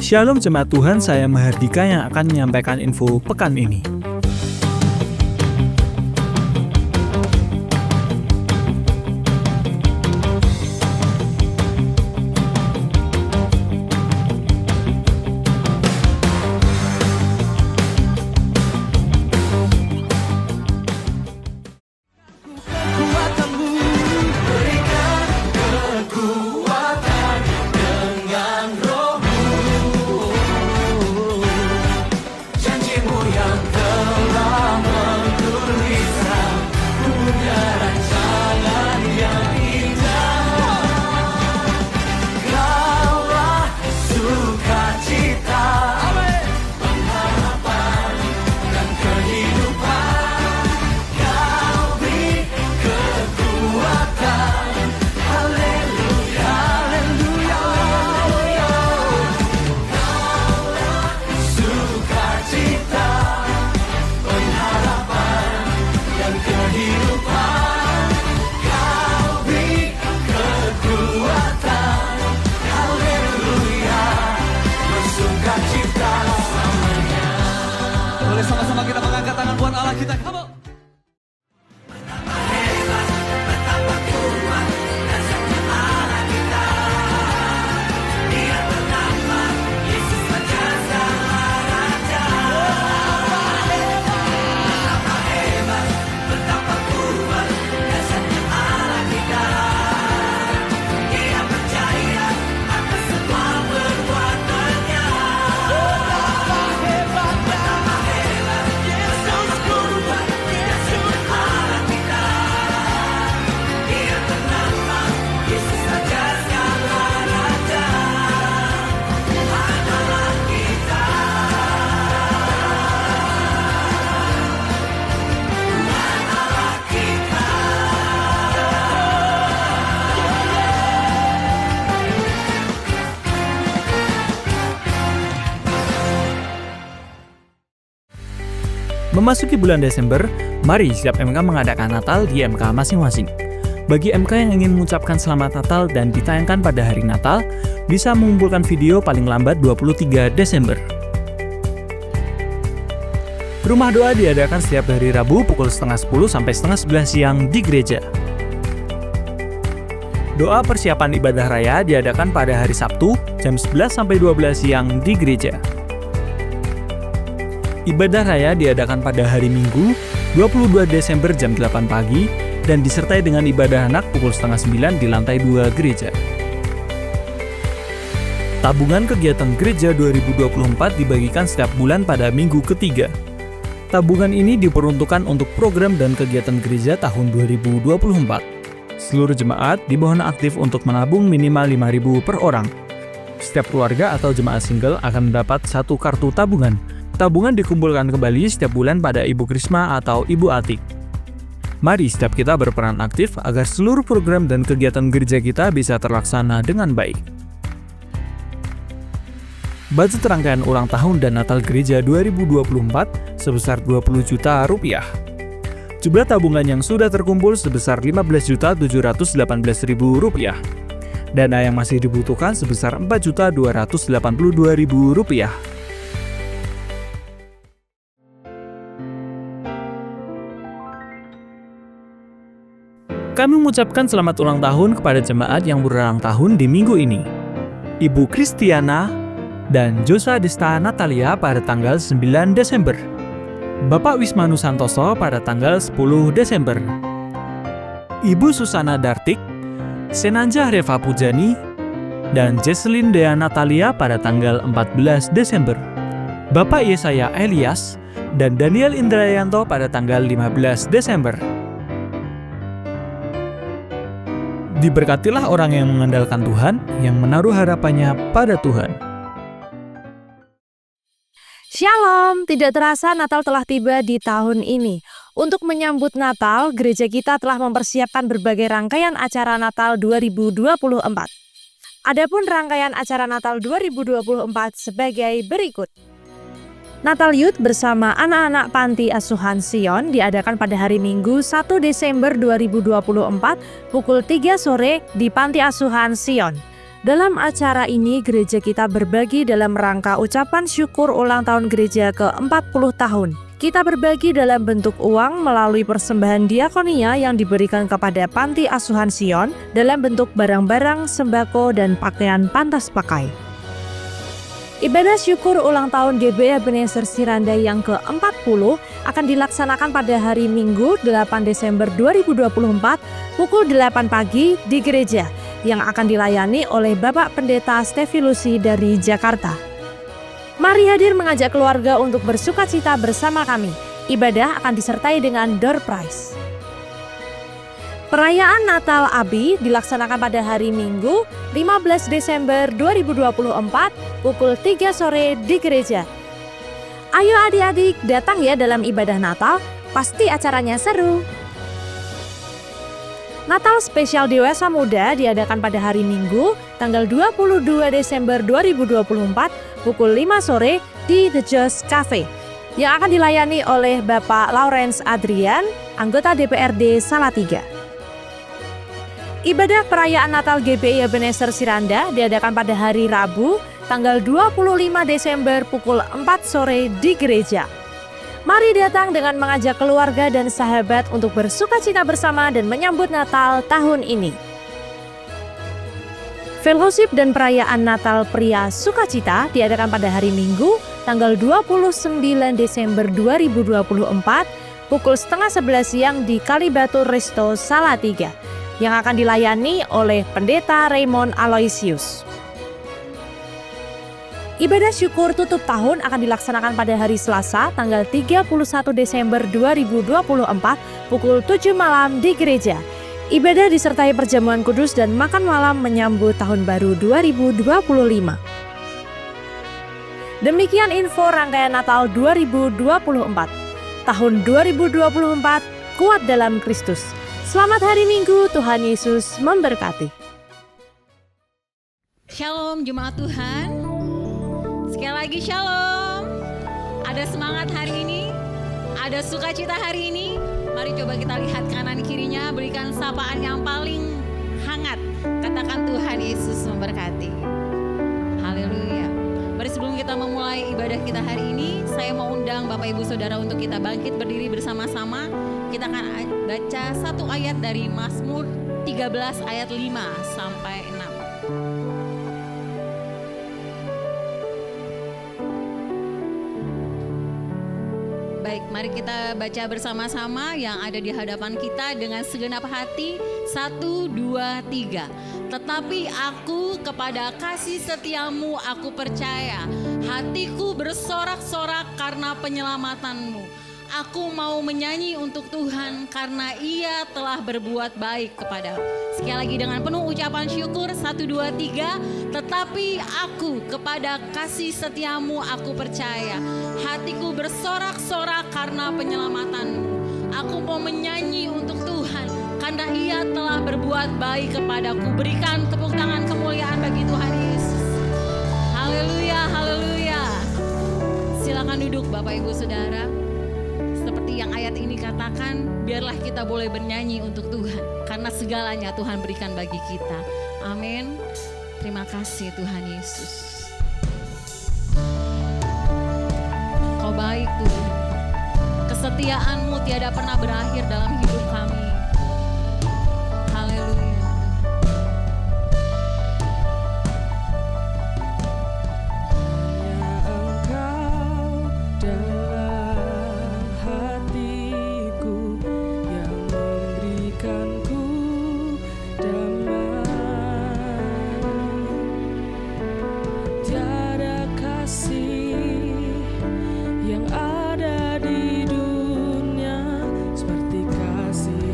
Shalom jemaat Tuhan, saya Mahardika yang akan menyampaikan info pekan ini. Boleh sama-sama kita mengangkat tangan buat Allah kita. Come on. Memasuki bulan Desember, mari setiap MK mengadakan Natal di MK masing-masing. Bagi MK yang ingin mengucapkan selamat Natal dan ditayangkan pada hari Natal, bisa mengumpulkan video paling lambat 23 Desember. Rumah doa diadakan setiap hari Rabu pukul 10:30 sampai 10:30 siang di gereja. Doa persiapan ibadah raya diadakan pada hari Sabtu jam 11 sampai 12 siang di gereja. Ibadah raya diadakan pada hari Minggu, 22 Desember jam 8 pagi, dan disertai dengan ibadah anak pukul 8:30 di lantai 2 gereja. Tabungan kegiatan gereja 2024 dibagikan setiap bulan pada minggu ketiga. Tabungan ini diperuntukkan untuk program dan kegiatan gereja tahun 2024. Seluruh jemaat dimohon aktif untuk menabung minimal 5.000 per orang. Setiap keluarga atau jemaat single akan mendapat satu kartu tabungan. Tabungan dikumpulkan kembali setiap bulan pada Ibu Krisma atau Ibu Atik. Mari setiap kita berperan aktif agar seluruh program dan kegiatan gereja kita bisa terlaksana dengan baik. Budget rangkaian ulang tahun dan Natal Gereja 2024 sebesar 20 juta rupiah. Jumlah tabungan yang sudah terkumpul sebesar 15.718.000 rupiah. Dana yang masih dibutuhkan sebesar 4.282.000 rupiah. Kami mengucapkan selamat ulang tahun kepada jemaat yang berulang tahun di minggu ini. Ibu Kristiana dan Josa Desta Natalia pada tanggal 9 Desember. Bapak Wismanu Santoso pada tanggal 10 Desember. Ibu Susana Dartik, Senanja Reva Pujani, dan Jesselyn Dea Natalia pada tanggal 14 Desember. Bapak Yesaya Elias dan Daniel Indrayanto pada tanggal 15 Desember. Diberkatilah orang yang mengandalkan Tuhan, yang menaruh harapannya pada Tuhan. Shalom, tidak terasa Natal telah tiba di tahun ini. Untuk menyambut Natal, gereja kita telah mempersiapkan berbagai rangkaian acara Natal 2024. Adapun rangkaian acara Natal 2024 sebagai berikut. Natal Youth bersama anak-anak Panti Asuhan Sion diadakan pada hari Minggu 1 Desember 2024 pukul 3 sore di Panti Asuhan Sion. Dalam acara ini, gereja kita berbagi dalam rangka ucapan syukur ulang tahun gereja ke-40 tahun. Kita berbagi dalam bentuk uang melalui persembahan diakonia yang diberikan kepada Panti Asuhan Sion dalam bentuk barang-barang, sembako, dan pakaian pantas pakai. Ibadah syukur ulang tahun GBI Ebenezer Siranda yang ke-40 akan dilaksanakan pada hari Minggu 8 Desember 2024 pukul 8 pagi di gereja yang akan dilayani oleh Bapak Pendeta Stevi Lucy dari Jakarta. Mari hadir mengajak keluarga untuk bersukacita bersama kami. Ibadah akan disertai dengan door prize. Perayaan Natal Abi dilaksanakan pada hari Minggu 15 Desember 2024 pukul 3 sore di gereja. Ayo adik-adik datang ya dalam ibadah Natal, pasti acaranya seru. Natal spesial Dewasa Muda diadakan pada hari Minggu tanggal 22 Desember 2024 pukul 5 sore di The Joss Cafe yang akan dilayani oleh Bapak Lawrence Adrian, anggota DPRD Salatiga. Ibadah perayaan Natal GBI Ebenezer Siranda diadakan pada hari Rabu tanggal 25 Desember pukul 4 sore di gereja. Mari datang dengan mengajak keluarga dan sahabat untuk bersukacita bersama dan menyambut Natal tahun ini. Fellowship dan perayaan Natal Pria Sukacita diadakan pada hari Minggu tanggal 29 Desember 2024 pukul setengah 11 siang di Kalibatu Resto Salatiga yang akan dilayani oleh Pendeta Raymond Aloysius. Ibadah syukur tutup tahun akan dilaksanakan pada hari Selasa tanggal 31 Desember 2024 pukul 7 malam di gereja. Ibadah disertai perjamuan kudus dan makan malam menyambut tahun baru 2025. Demikian info rangkaian Natal 2024. Tahun 2024 kuat dalam Kristus. Selamat hari Minggu, Tuhan Yesus memberkati. Shalom Jemaat Tuhan. Sekali lagi shalom. Ada semangat hari ini, ada sukacita hari ini. Mari coba kita lihat kanan kirinya, berikan sapaan yang paling hangat. Katakan Tuhan Yesus memberkati. Haleluya. Mari sebelum kita memulai ibadah kita hari ini, saya mau undang Bapak Ibu Saudara untuk kita bangkit berdiri bersama-sama. Kita akan baca satu ayat dari Mazmur 13 ayat 5 sampai 6. Baik, mari kita baca bersama-sama yang ada di hadapan kita dengan segenap hati. 1, 2, 3. Tetapi aku kepada kasih setiamu aku percaya. Hatiku bersorak-sorak karena penyelamatanmu. Aku mau menyanyi untuk Tuhan karena Ia telah berbuat baik kepadaku. Sekali lagi dengan penuh ucapan syukur. 1, 2, 3. Tetapi aku kepada kasih setiamu aku percaya. Hatiku bersorak-sorak karena penyelamatanmu. Aku mau menyanyi untuk Tuhan karena Ia telah berbuat baik kepadaku. Berikan tepuk tangan kemuliaan bagi Tuhan Yesus. Haleluya, haleluya. Silakan duduk Bapak Ibu Saudara. Seperti yang ayat ini katakan, biarlah kita boleh bernyanyi untuk Tuhan karena segalanya Tuhan berikan bagi kita. Amin. Terima kasih Tuhan Yesus. Kau baik Tuhan. Kesetiaan-Mu tiada pernah berakhir dalam hidup kami. Haleluya. Yang ada di dunia seperti kasih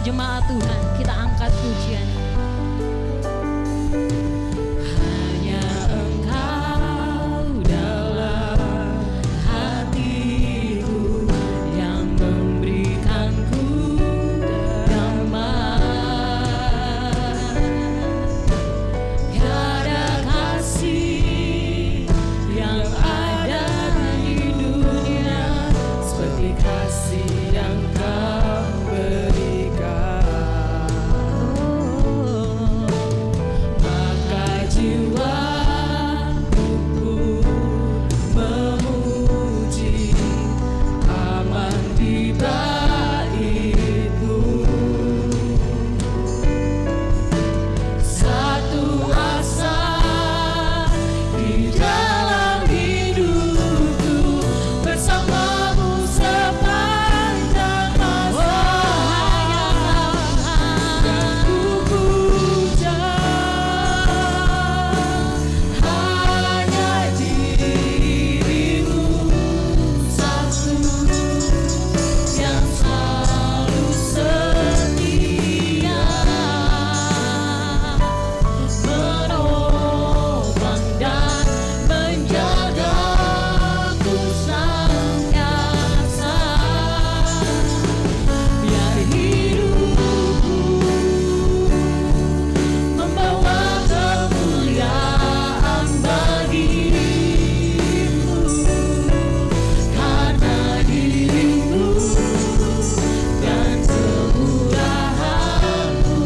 jemaat Tuhan, kita angkat pujian. Hanya Engkau dalam hatiku yang memberikanku damai. Tiada kasih yang ada di dunia seperti kasih yang Kau berikan. Maka jiwaku pun memuji, aman di bait-Mu. Satu asa di dalam hidupku, bersama-Mu sepanjang masa. Dan ku puja hanya diri-Mu satu yang selalu setia, menopang dan menjagaku senantiasa. Biar hidupku membawa kemuliaan bagi-Mu, karena diri-Mu dan kemurahan-Mu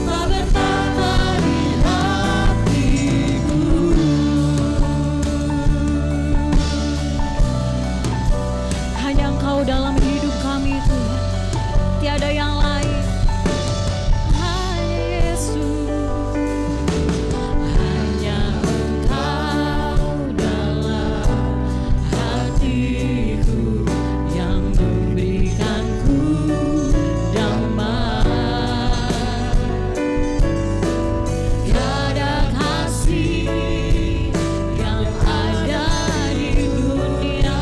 telah bertambah di hatiku. Hanya Engkau dalam hidup kami Tuhan, tiada yang lain. Hanya Yesus, hanya Engkau dalam hatiku yang memberikanku damai. Tiada kasih yang ada di dunia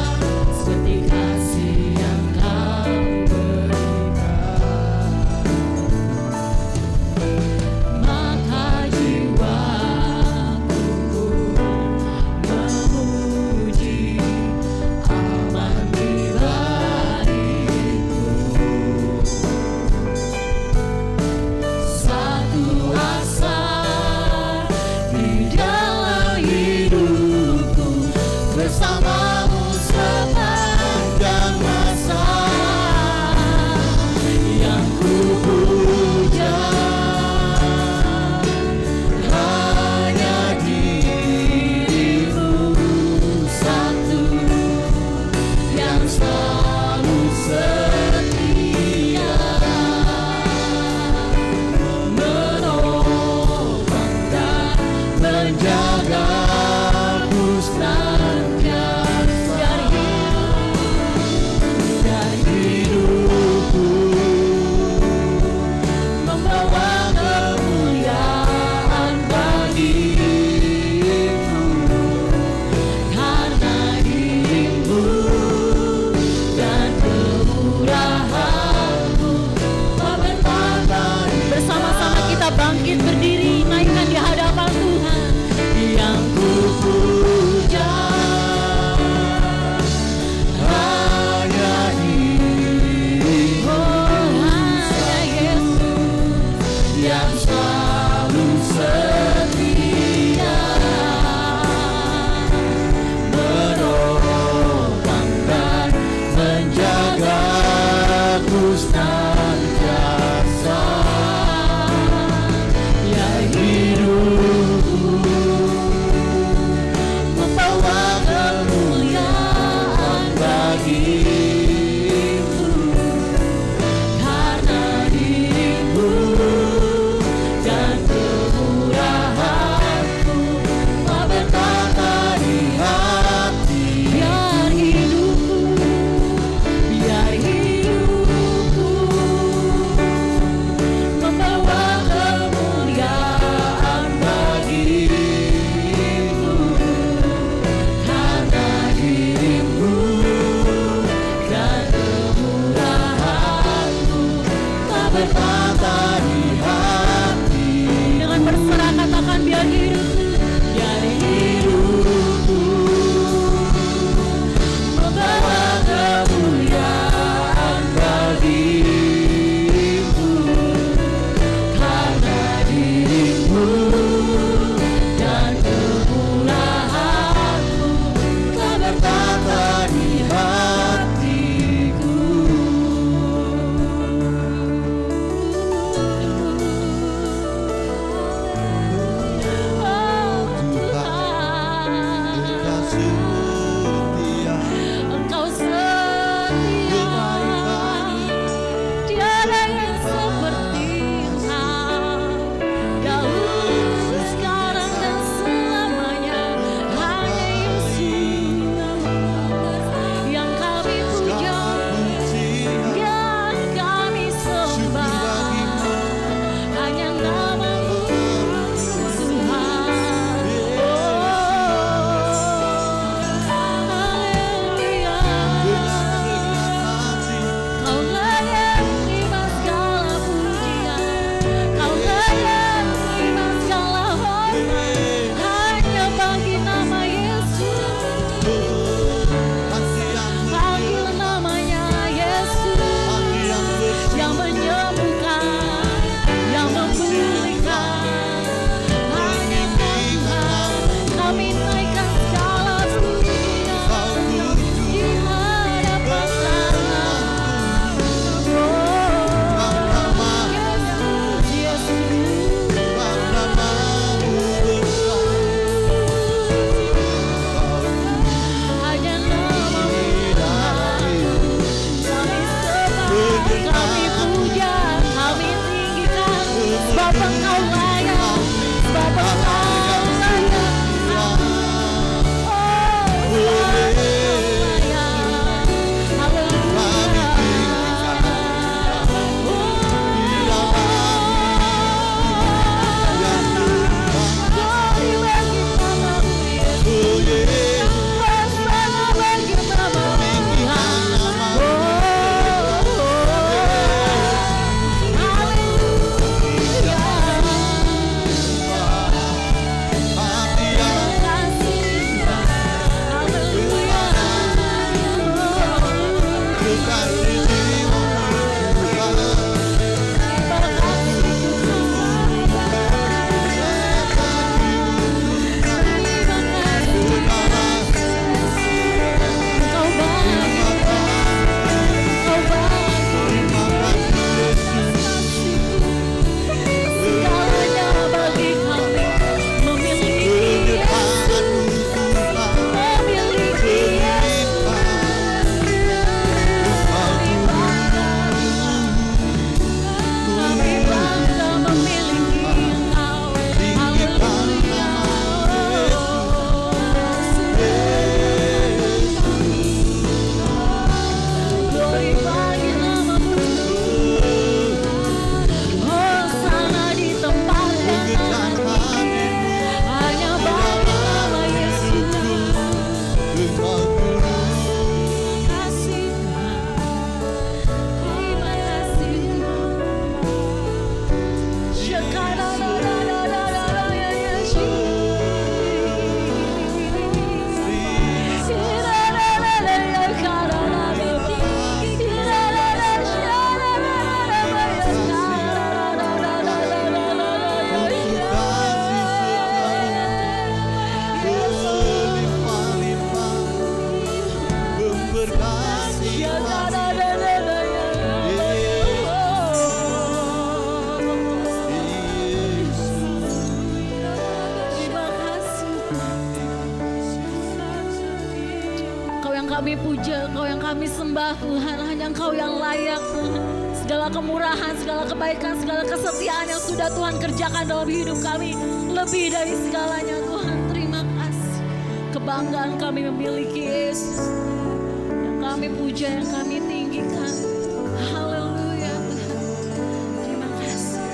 seperti kasih yang Kau berikan. Maka jiwaku memuji, aman di bait-Mu. Satu asa di dalam hidupku, bersama-Mu sepanjang masa. Yang ku puja hanya diri-Mu satu yang selalu setia, menopang dan menjagaku senantiasa. Dan hidupku membawa kemuliaan bagi-Mu, karena diri-Mu dan kemurahan-Mu telah bertambah. Bersama-sama kita bangkit berdiri, naikkan di hadapan Tuhan. Yang ku puja hanya diri-Mu, hanya Yesus yang selalu setia, menopang dan menjagaku senantiasa. Ya hidupku membawa kemuliaan bagi-Mu, karena diri-Mu sebab Engkau layak, sebab Engkau layak. Kami puja, Engkau yang kami sembah Tuhan, hanya Engkau yang layak Tuhan. Segala kemurahan, segala kebaikan, segala kesetiaan yang sudah Tuhan kerjakan dalam hidup kami, lebih dari segalanya Tuhan. Terima kasih. Kebanggaan kami memiliki Yesus, yang kami puja, yang kami tinggikan. Haleluya Tuhan. Terima kasih.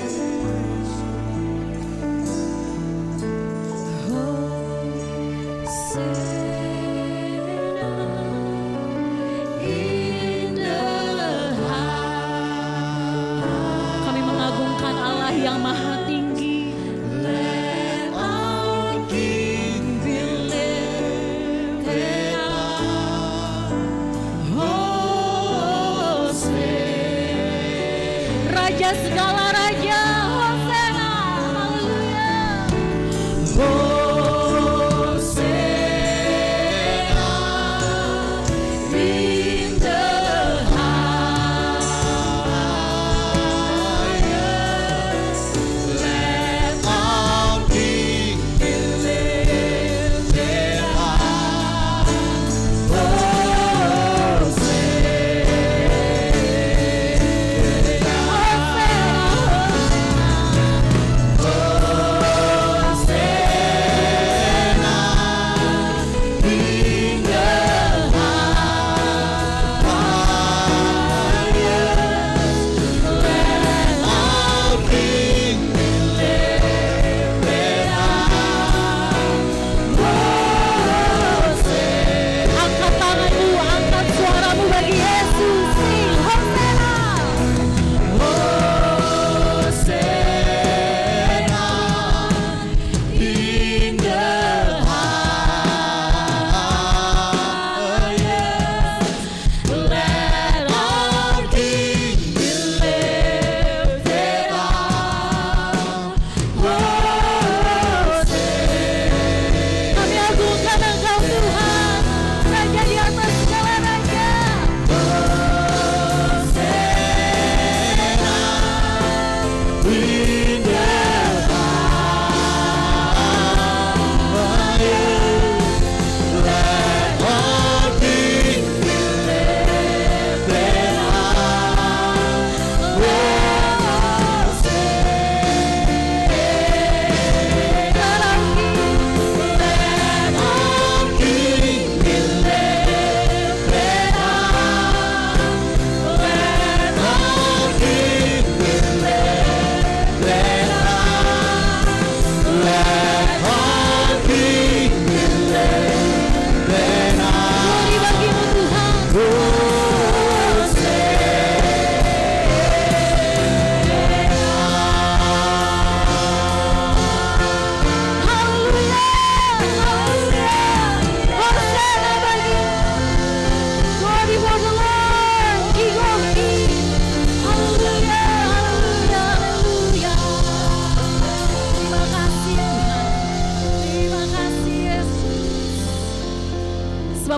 Yang maha tinggi, let our King be lifted up. Hosea, Raja segala raja, Hosea, haleluya. Hosea in the highest.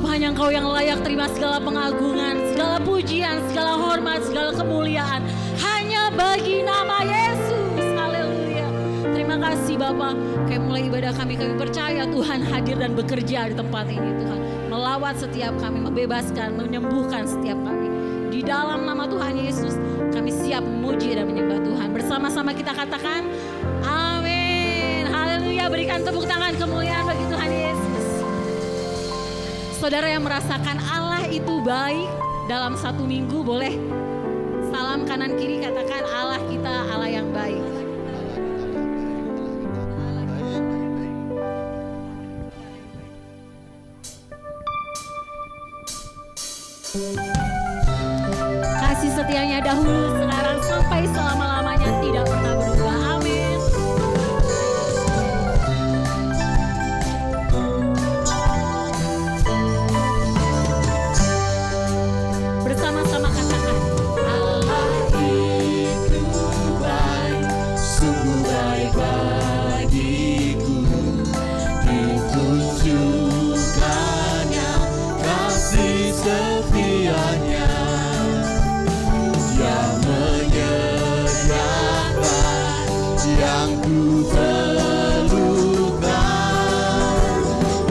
Sebab hanya Engkau yang layak terima segala pengagungan, segala pujian, segala hormat, segala kemuliaan. Hanya bagi nama Yesus. Haleluya. Terima kasih Bapa. Kayak mulai ibadah kami percaya Tuhan hadir dan bekerja di tempat ini Tuhan. Melawat setiap kami, membebaskan, menyembuhkan setiap kami. Di dalam nama Tuhan Yesus kami siap memuji dan menyembah Tuhan. Bersama-sama kita katakan amin. Haleluya. Berikan tepuk tangan kemuliaan bagi Tuhan Yesus. Saudara yang merasakan Allah itu baik dalam satu minggu, boleh salam kanan kiri katakan Allah kita Allah yang baik. Kasih setianya dahulu, sekarang, sampai selama-lamanya tidak pernah berubah. Amin. Bersama-sama katakan Allah itu baik, sungguh baik bagiku. Ditunjukkannya kasih setianya. Yang menyediakan yang ku perlukan,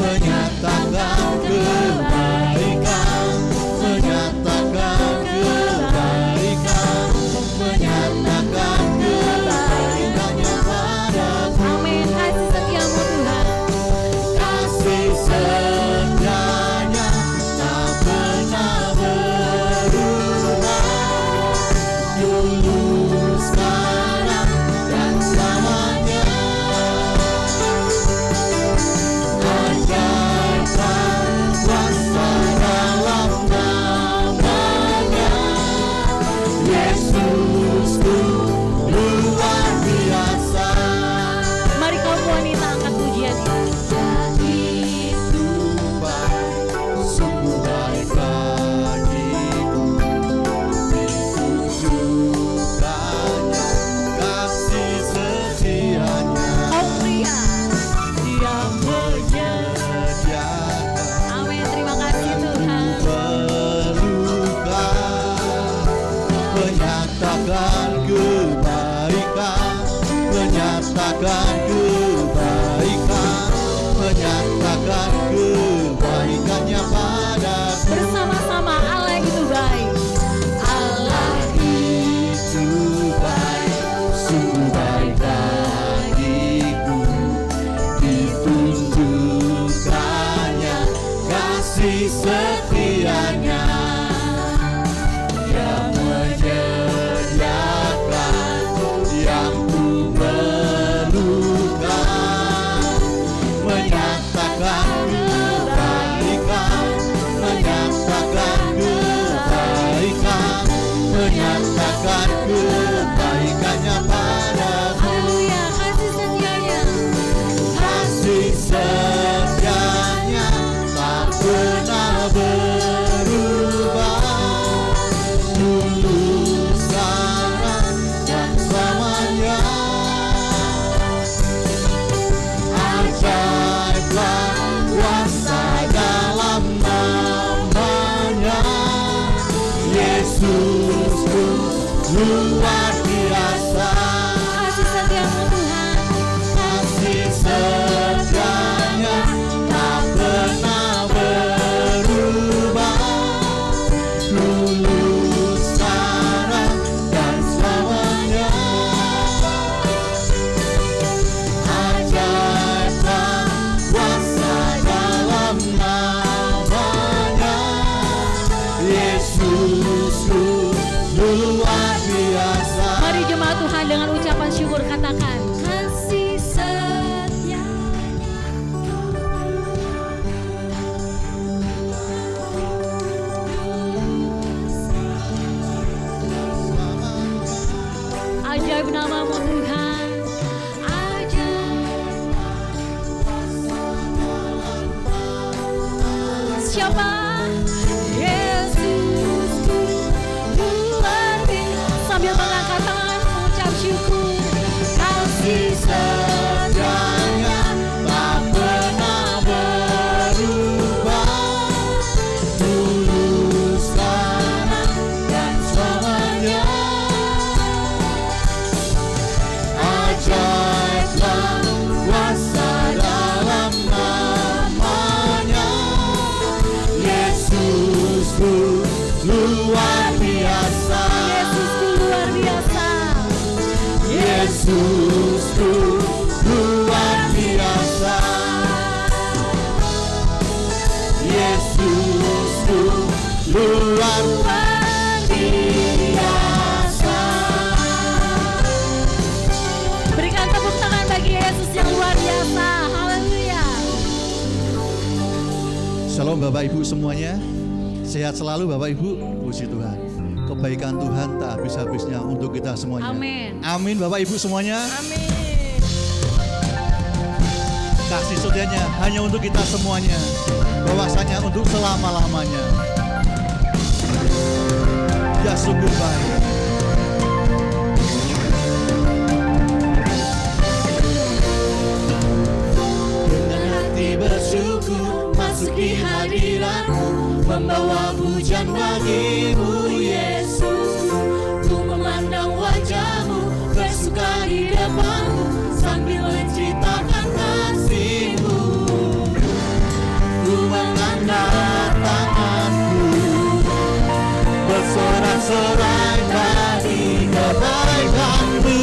menyatakan kebaikan, menyatakan kebaikan, menyatakan kebaikannya padaku. Amin. Kasih setiamu Tuhan, kasih setianya tak pernah berubah. Dulu, sekarang, dan selamanya. Ajaibkan kuasa dalam namanya. Yesusku luar biasa. Mari kaum wanita angkat pujian ini. Itu baik, sungguh baik bagiku. Ditunjukkannya kasih setianya. Oh pria yang menyediakan. Amin. Terima kasih Tuhan. Perlukan, menyatakan kebaikan, menyatakan kebaikan, menyatakan kebaikannya padaku. Bersama-sama Allah itu baik. Allah itu baik, sungguh baik bagiku. Ditunjukkannya kasih setianya. Yang menyediakan yang ku perlukan, menyatakan kebaikan, menyatakan kebaikan, menyatakan kebaikannya padaku. Haleluya. Kasih setianya, kasih setianya tak pernah berubah. Dulu, sekarang, dan selamanya. Ajaiblah kuasa dalam namanya. Yesusku luar biasa. Kasih setiamu Tuhan, kasih setianya tak pernah berubah. Dulu, sekarang, dan selamanya. Ajaiblah kuasa dalam namanya. Yesusku luar biasa. Mari jemaat Tuhan dengan ucapan syukur katakan kasih setianya. Ajaib namamu Tuhan. Ajaib. Siapa? Yesusku luar biasa. Sambil mengangkat tangan mengucap syukur. Kasih setianya tak pernah berubah. Yesusku luar biasa, Yesusku luar biasa. Berikan tepuk tangan bagi Yesus yang luar biasa. Haleluya. Shalom Bapak Ibu semuanya. Sehat selalu Bapak Ibu. Puji Tuhan. Kebaikan Tuhan tak habis-habisnya untuk kita semuanya. Amin. Amin Bapak Ibu semuanya. Amin. Kasih setianya hanya untuk kita semuanya. Bahwasanya untuk selama-lamanya. Dia sungguh baik. Dengan hati bersyukur masuk di hadirat-Mu, membawa pujian bagi-Mu Yesus. Ku memandang wajah-Mu, bersuka di depan-Mu, sambil menceritakan kasih-Mu. Ku mengangkat tanganku, bersorak-sorai bagi kebaikan-Mu.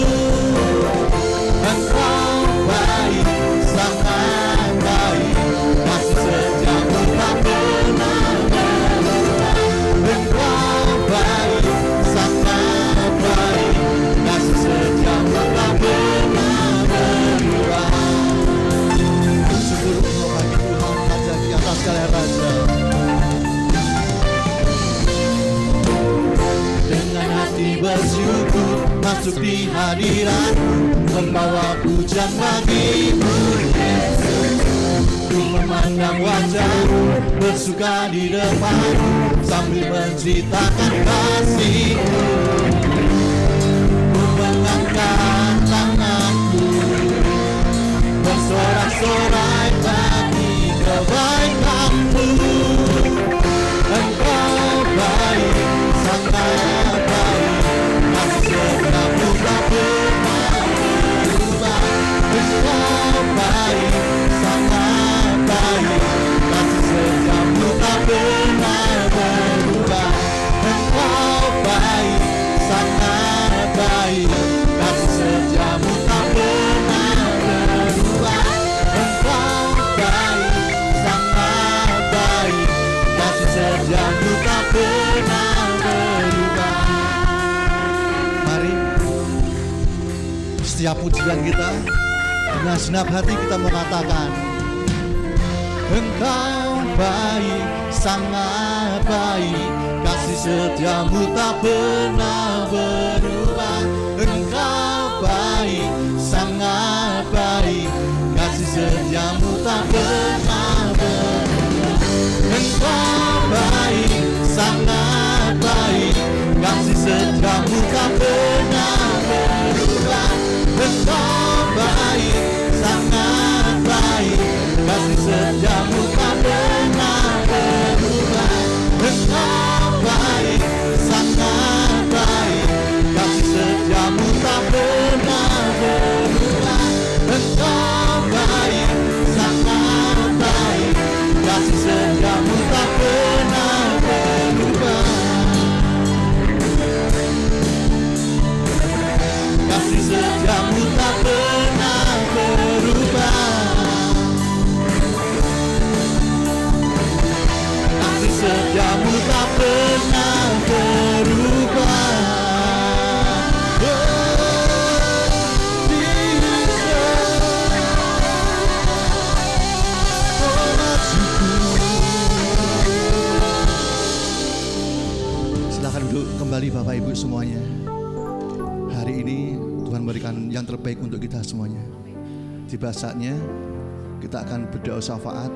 Engkau baik, sangat baik, kasih setiamu tak pernah berubah. Engkau baik, sangat baik, kasih setiamu tak pernah berubah. Syukur Engkau bagi Tuhan Raja di atas segala raja. Dengan hati bersyukur masuk di hadirat-Mu, membawa pujian bagi-Mu Yesus. Ku memandang wajah-Mu, bersuka di depan-Mu, sambil menceritakan kasih-Mu. Ku mengangkat tanganku, bersorak-sorai bagi kebaikan-Mu. Engkau baik, sangat baik, kasih setiamu tak pernah berubah. Engkau baik, sangat baik, kasih setiamu tak pernah berubah. Engkau baik, sangat baik, kasih setiamu tak pernah berubah. Engkau baik, sangat baik, kasih setiamu tak pernah berubah. Mari setiap pujian kita dengan segenap hati kita mengatakan, Engkau baik, sangat baik, kasih setiamu tak pernah berubah. Engkau baik, sangat baik, kasih setiamu tak pernah berubah. Engkau baik, sangat baik, kasih setiamu tak pernah berubah. Engkau baik, sangat baik, kasih setiamu tak pernah berubah. Engkau baik, sangat baik, kasih setiamu tak pernah berubah. Engkau baik, sangat baik, kasih setiamu tak pernah berubah. Kasih setiamu tak pernah berubah. Kasih setiamu tak pernah berubah. Silakan duduk kembali Bapak Ibu semuanya. Hari ini Tuhan memberikan yang terbaik untuk kita semuanya. Tiba saatnya kita akan berdoa syafaat.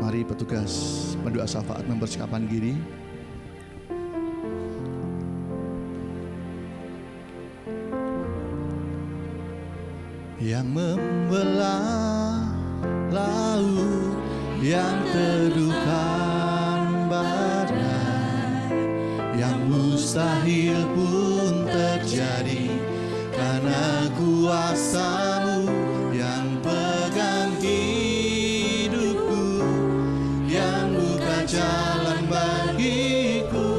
Mari petugas pendoa syafaat mempersiapkan diri. Yang membelah laut, yang teduhkan badai, yang mustahil pun terjadi karena kuasa-Mu yang pegang hidupku, yang buka jalan bagiku.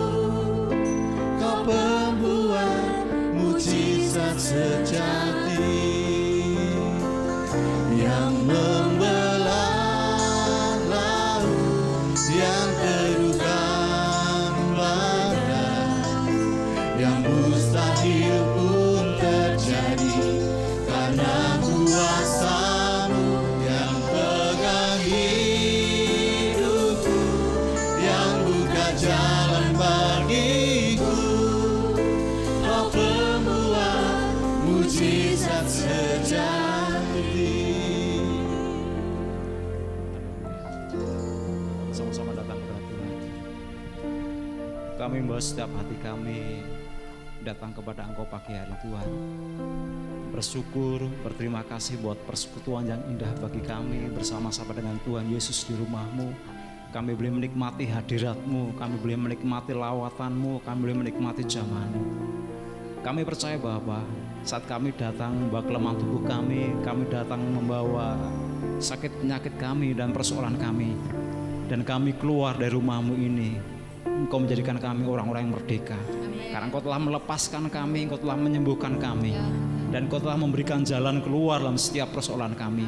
Kau pembuat mujizat sejati yang membelah laut yang kedukan badai, yang mustahil pun terjadi karena kuasa-Mu yang pegang hidupku, yang buka jalan bagiku. Kau pembuat mujizat sejati. Sama-sama datang kepada Tuhan. Kami membawa setiap hati kami datang kepada Engkau pagi hari Tuhan. Bersyukur, berterima kasih buat persekutuan yang indah bagi kami bersama-sama dengan Tuhan Yesus di rumah-Mu. Kami boleh menikmati hadirat-Mu, kami boleh menikmati lawatan-Mu, kami boleh menikmati zaman-Mu. Kami percaya bahwa saat kami datang membawa kelemahan tubuh kami datang membawa sakit penyakit kami dan persoalan kami, dan kami keluar dari rumah-Mu ini, Engkau menjadikan kami orang-orang yang merdeka. Karena Engkau telah melepaskan kami, Engkau telah menyembuhkan kami, dan Engkau telah memberikan jalan keluar dalam setiap persoalan kami.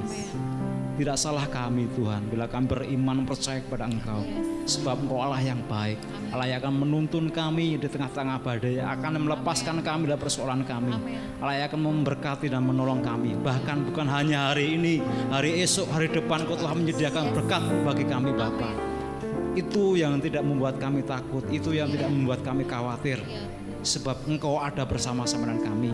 Tidak salah kami Tuhan bila kami beriman percaya kepada Engkau, sebab Engkau Allah yang baik, Allah yang akan menuntun kami di tengah-tengah badai, akan melepaskan kami dari persoalan kami, Allah yang akan memberkati dan menolong kami. Bahkan bukan hanya hari ini, hari esok, hari depan Engkau telah menyediakan berkat bagi kami Bapa. Itu yang tidak membuat kami takut, itu yang tidak membuat kami khawatir, sebab Engkau ada bersama-sama dengan kami.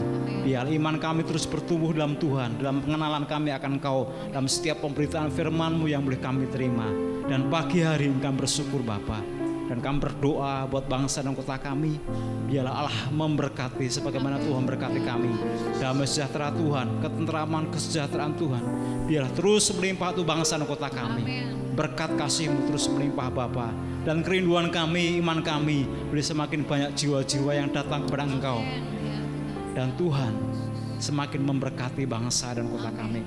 Biar iman kami terus bertumbuh dalam Tuhan, dalam pengenalan kami akan Engkau, dalam setiap pemberitaan firman-Mu yang boleh kami terima. Dan pagi hari ini kami bersyukur Bapa, dan kami berdoa buat bangsa dan kota kami. Biarlah Allah memberkati sebagaimana Tuhan berkati kami. Damai sejahtera Tuhan, ketentraman, kesejahteraan Tuhan, biarlah terus melimpah untuk bangsa dan kota kami. Berkat kasih-Mu terus melimpah Bapa, dan kerinduan kami, iman kami boleh semakin banyak jiwa-jiwa yang datang kepada Engkau. Dan Tuhan semakin memberkati bangsa dan kota kami.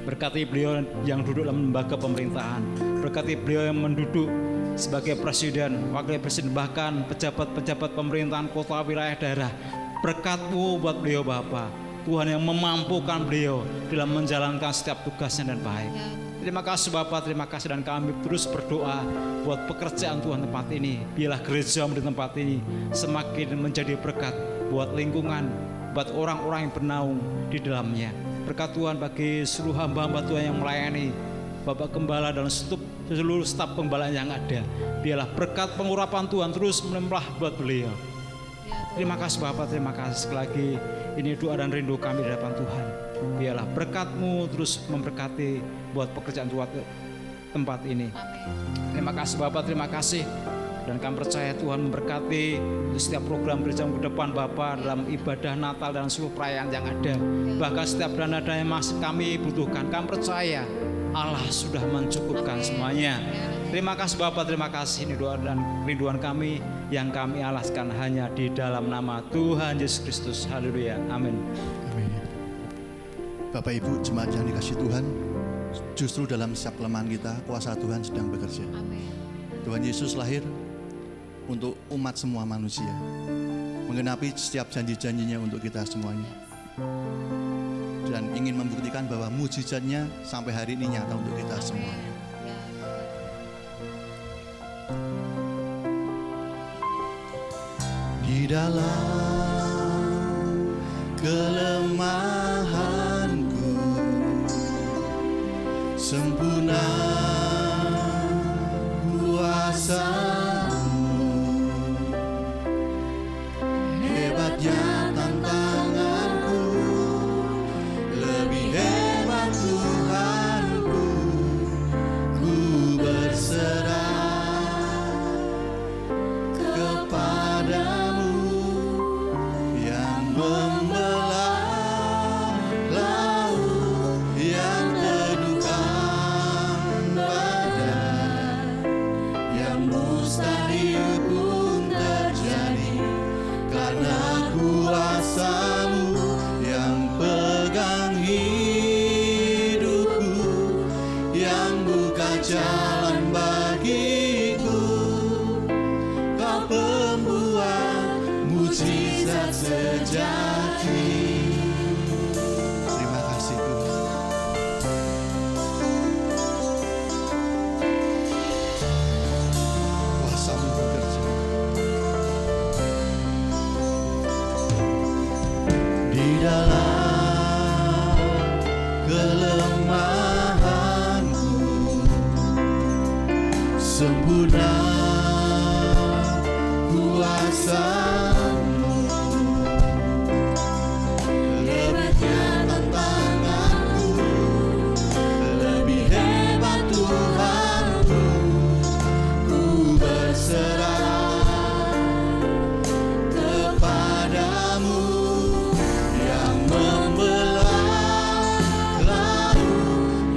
Berkati beliau yang duduk dalam lembaga pemerintahan, berkati beliau yang menduduk sebagai presiden, wakil presiden, bahkan pejabat-pejabat pemerintahan kota, wilayah, daerah. Berkat-Mu buat beliau Bapa, Tuhan yang memampukan beliau dalam menjalankan setiap tugasnya dan baik. Terima kasih Bapak, terima kasih, dan kami terus berdoa buat pekerjaan Tuhan tempat ini. Biarlah gereja di tempat ini semakin menjadi berkat buat lingkungan, buat orang-orang yang bernaung di dalamnya. Berkat Tuhan bagi seluruh hamba-hamba Tuhan yang melayani, Bapak Gembala dan seluruh staf pembalaan yang ada. Biarlah berkat pengurapan Tuhan terus melimpah buat beliau. Terima kasih Bapak, terima kasih sekali lagi. Ini doa dan rindu kami di hadapan Tuhan. Biarlah berkat-Mu terus memberkati buat pekerjaan Tuhan tempat ini. Terima kasih Bapak, terima kasih. Dan kami percaya Tuhan memberkati setiap program gereja ke depan Bapak, dalam ibadah Natal dan seluruh perayaan yang ada. Bahkan setiap dana-dana yang masih kami butuhkan, kami percaya Allah sudah mencukupkan semuanya. Terima kasih Bapak, terima kasih. Ini doa dan rinduan kami yang kami alaskan hanya di dalam nama Tuhan Yesus Kristus. Haleluya, amin. Bapak Ibu jemaat yang dikasihi Tuhan, justru dalam setiap kelemahan kita, kuasa Tuhan sedang bekerja. Tuhan Yesus lahir untuk umat semua manusia, menggenapi setiap janji-janjinya untuk kita semuanya, dan ingin membuktikan bahwa mujizatnya sampai hari ini nyata untuk kita semua. Di dalam kelemahanku sempurna kuasa-Mu, hebatnya tantanganku, lebih hebat Tuhanku. Ku berserah kepadamu yang membelah laut yang teduhkan badai, yang mustahil pun terjadi karena kuasa-Mu yang pegang hidupku, yang buka jalan bagiku. Kau pembuat mujizat sejati. sempurna kuasa-Mu, hebatnya tantanganku, lebih hebat Tuhanku. Ku berserah kepadamu yang membelah laut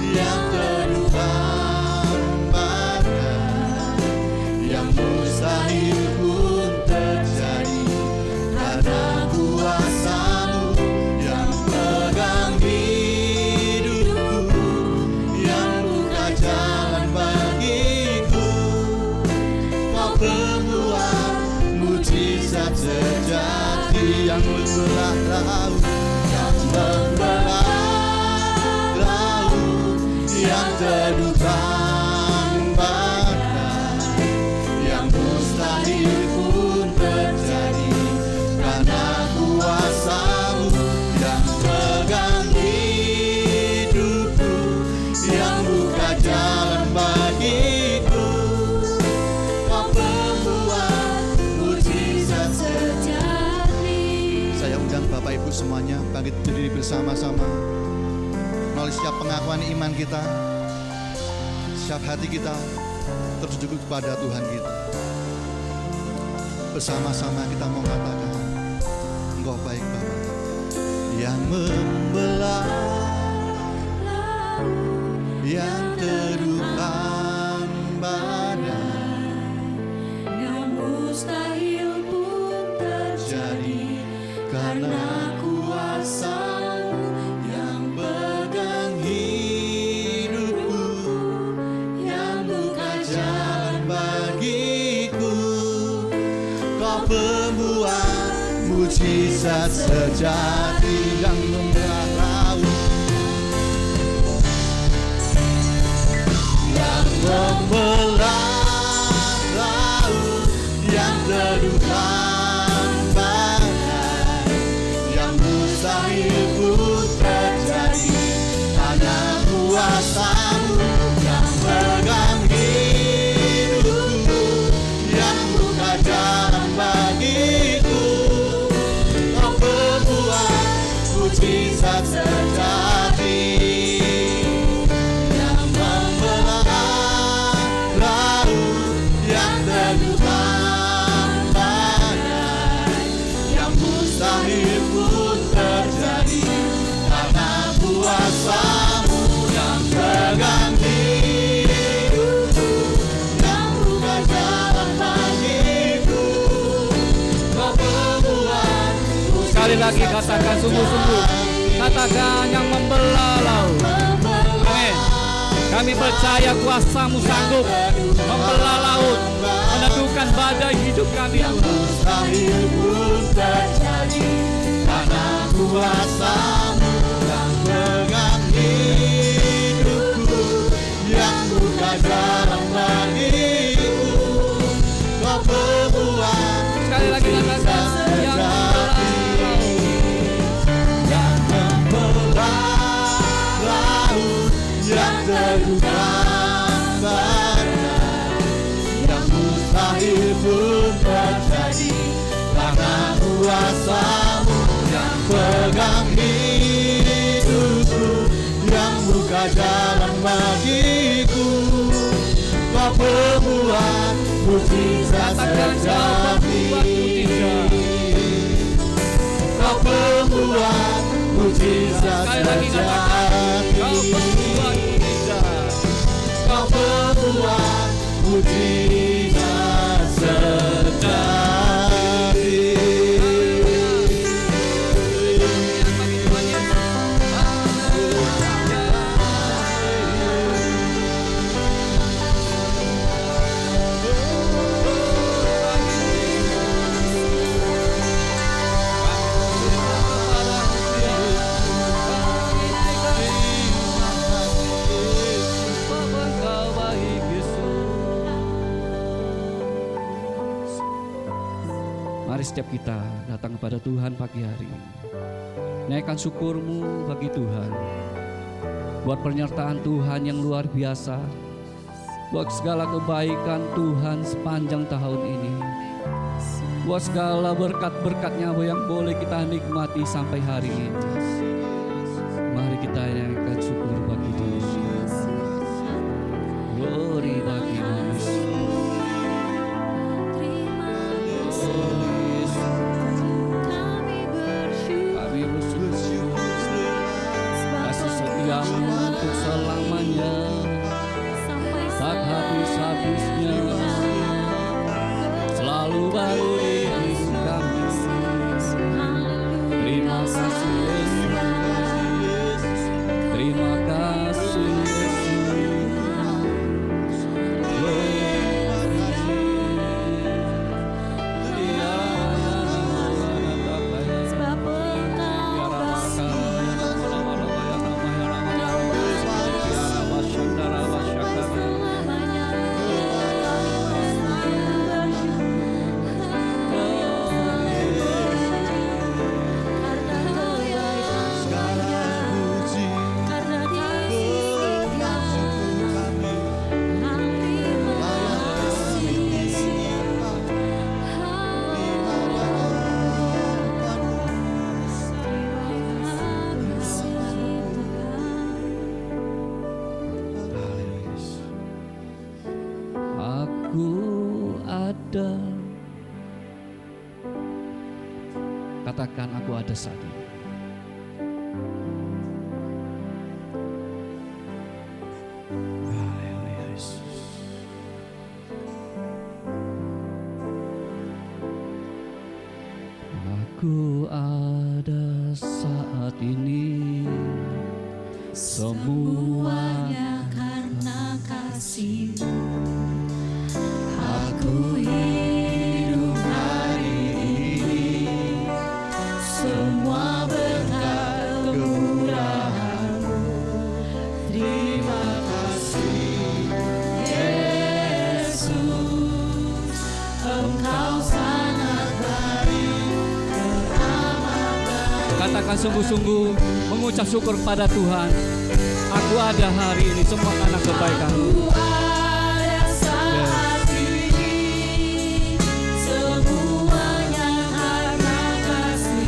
yang terlupakan badai, yang mustahil pun terjadi karena kuasa-Mu yang pegang hidupku, yang buka jalan bagiku. Kau pembuat mujizat sejati yang membelah laut, yang membelah laut yang terlupakan badai, yang mustahil pun terjadi karena kuasa-Mu yang pegang hidupku, yang buka jalan bagiku. Kau pembuat mujizat sejati. Saya undang Bapak Ibu semuanya bangkit berdiri bersama-sama. Melalui setiap pengakuan iman kita, setiap hati kita tertuju kepada Tuhan kita. Bersama-sama kita mau katakan, Engkau baik Bapa, yang membelah yang terlupakan badai, yang mustahil pun terjadi karena kuasa-Mu yang pegang hidupku, yang buka jalan bagiku. Kau pembuat mujizat sejati yang membelah laut, yang membelah laut yang terlupakan badai, yang mustahil pun terjadi karena kuasa-Mu yang pegang hidupku, yang buka jalan bagiku. Kau pembuat mujizat sejati yang membelah laut yang terlupakan badai, yang mustahil pun terjadi karena kuasa-Mu yang pegang hidupku, yang buka jalan bagiku. Kau pembuat Sekali lagi katakan sungguh-sungguh. Katakan yang membelah laut. Amin. Kami percaya kuasa-Mu sanggup membelah laut, meneduhkan badai hidup kami, Tuhan. mustahil pun terjadi karena kuasa-Mu yang pegang hidupku, yang buka jalan bagiku. Kau pembuat Sekali lagi katakan yang membelah laut. yang terlupakan badai, yang mustahil pun terjadi karena kuasa-Mu yang pegang hidupku, yang buka jalan bagiku. Kau pembuat mujizat sejati, Kau pembuat mujizat Sekali lagi katakan Kau sejati, pembuat mujizat. Kau pembuat mujizat sejati. Bagi Tuhan Yesus. Engkau baik Yesus. Mari setiap kita datang kepada Tuhan pagi hari ini. Naikkan syukur-Mu bagi Tuhan, buat penyertaan Tuhan yang luar biasa buat segala kebaikan Tuhan sepanjang tahun ini, buat segala berkat-berkatnya yang boleh kita nikmati sampai hari ini. Mari kita nyanyikan syukur bagi Dia. Glory bagi Yesus. Kami bersyukur kasih setiamu untuk selamanya, tak habis-habisnya, selalu baru di hidup kami. Terima kasih Yesus, terima kasih ada. Katakan aku ada saat ini. Aku ada saat ini, semuanya karena kasih-Mu. Aku hidup hari ini, semua berkat kemurahan-Mu. Terima kasih Yesus, Engkau sangat baik, teramat baik. Katakan sungguh-sungguh mengucap syukur kepada Tuhan. Aku ada hari ini semua karena kebaikan-Mu.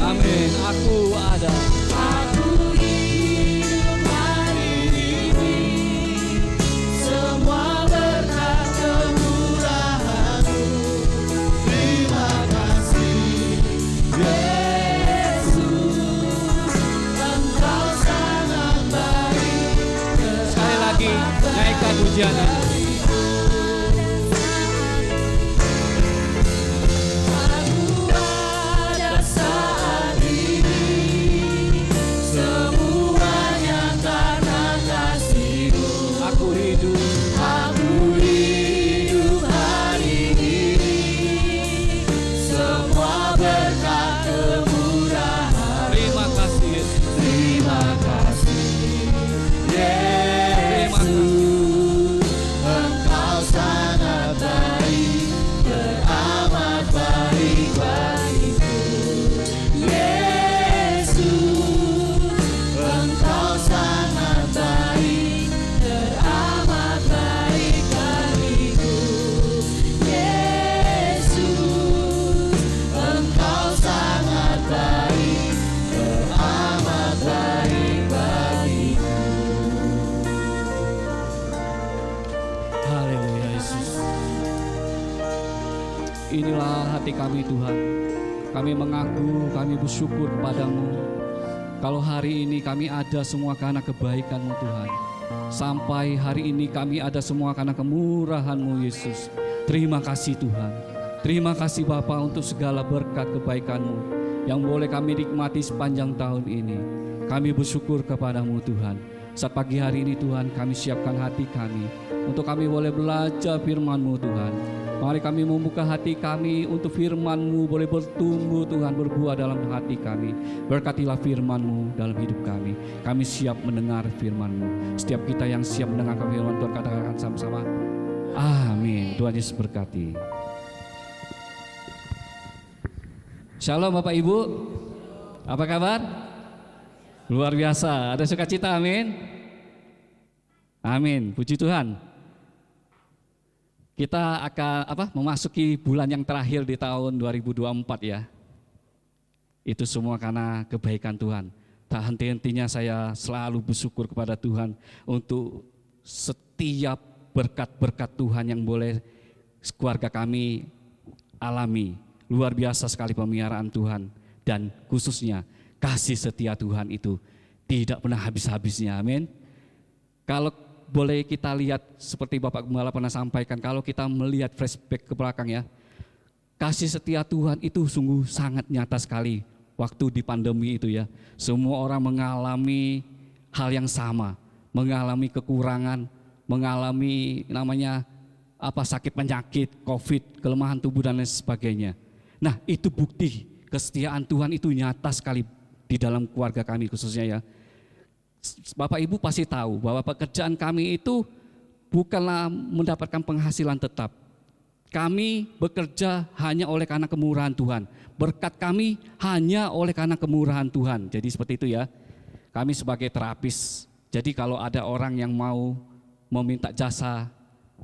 Amin. Aku ada. Aku hidup hari ini, semua berkat kemurahan-Mu. Terima kasih Yesus, Engkau sangat baik. Sekali lagi naikkan pujiannya. Inilah hati kami Tuhan. Kami mengaku, kami bersyukur kepadamu. Kalau hari ini kami ada semua karena kebaikan-Mu Tuhan. Sampai hari ini kami ada semua karena kemurahan-Mu Yesus. Terima kasih Tuhan. Terima kasih Bapa untuk segala berkat kebaikan-Mu yang boleh kami nikmati sepanjang tahun ini. Kami bersyukur kepadamu Tuhan. Saat pagi hari ini Tuhan, kami siapkan hati kami untuk kami boleh belajar firman-Mu Tuhan. Mari kami membuka hati kami untuk firman-Mu boleh bertumbuh Tuhan, berbuah dalam hati kami. Berkatilah firman-Mu dalam hidup kami. Kami siap mendengar firman-Mu. Setiap kita yang siap mendengarkan firman Tuhan, katakan sama-sama amin. Tuhan Yesus berkati. Shalom Bapak Ibu. Apa kabar? Luar biasa. Ada sukacita, amin. Amin. Puji Tuhan. Kita akan memasuki bulan yang terakhir di tahun 2024 ya. Itu semua karena kebaikan Tuhan. Tak henti-hentinya saya selalu bersyukur kepada Tuhan untuk setiap berkat-berkat Tuhan yang boleh keluarga kami alami. Luar biasa sekali pemeliharaan Tuhan, dan khususnya kasih setia Tuhan itu tidak pernah habis-habisnya. Amin. Kalau boleh kita lihat seperti Bapak Gembala pernah sampaikan, kalau kita melihat flashback ke belakang ya, kasih setia Tuhan itu sungguh sangat nyata sekali. Waktu di pandemi itu ya, semua orang mengalami hal yang sama, mengalami kekurangan, mengalami sakit penyakit, COVID, kelemahan tubuh dan lain sebagainya. Nah, itu bukti kesetiaan Tuhan itu nyata sekali di dalam keluarga kami khususnya ya. Bapak Ibu pasti tahu bahwa pekerjaan kami itu bukanlah mendapatkan penghasilan tetap. Kami bekerja hanya oleh karena kemurahan Tuhan. Berkat kami hanya oleh karena kemurahan Tuhan. Jadi seperti itu ya. Kami sebagai terapis. Jadi kalau ada orang yang mau meminta jasa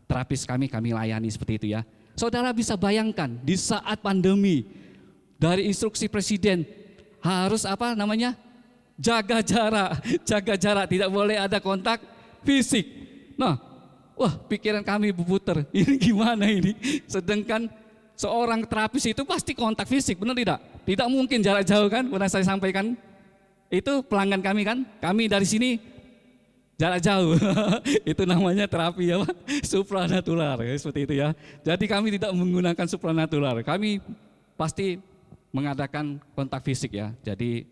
terapis kami layani seperti itu ya. Saudara bisa bayangkan di saat pandemi, dari instruksi presiden harus jaga jarak, tidak boleh ada kontak fisik. Nah, wah, pikiran kami berputar, ini gimana ini? Sedangkan seorang terapis itu pasti kontak fisik, benar tidak? Tidak mungkin jarak jauh kan, pernah saya sampaikan. Itu pelanggan kami kan, kami dari sini jarak jauh. Itu namanya terapi ya, supranatural, seperti itu ya. Jadi kami tidak menggunakan supranatural, kami pasti mengadakan kontak fisik ya. Jadi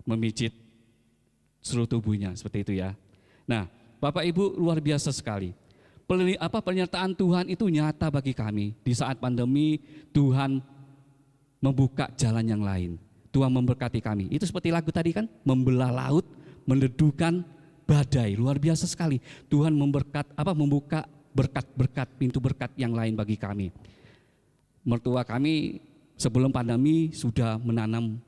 memijit seluruh tubuhnya, seperti itu ya. Nah, Bapak Ibu luar biasa sekali. Pernyataan Tuhan itu nyata bagi kami. Di saat pandemi Tuhan membuka jalan yang lain. Tuhan memberkati kami. Itu seperti lagu tadi kan, membelah laut, meneduhkan badai. Luar biasa sekali. Tuhan membuka berkat-berkat, pintu berkat yang lain bagi kami. Mertua kami sebelum pandemi sudah menanam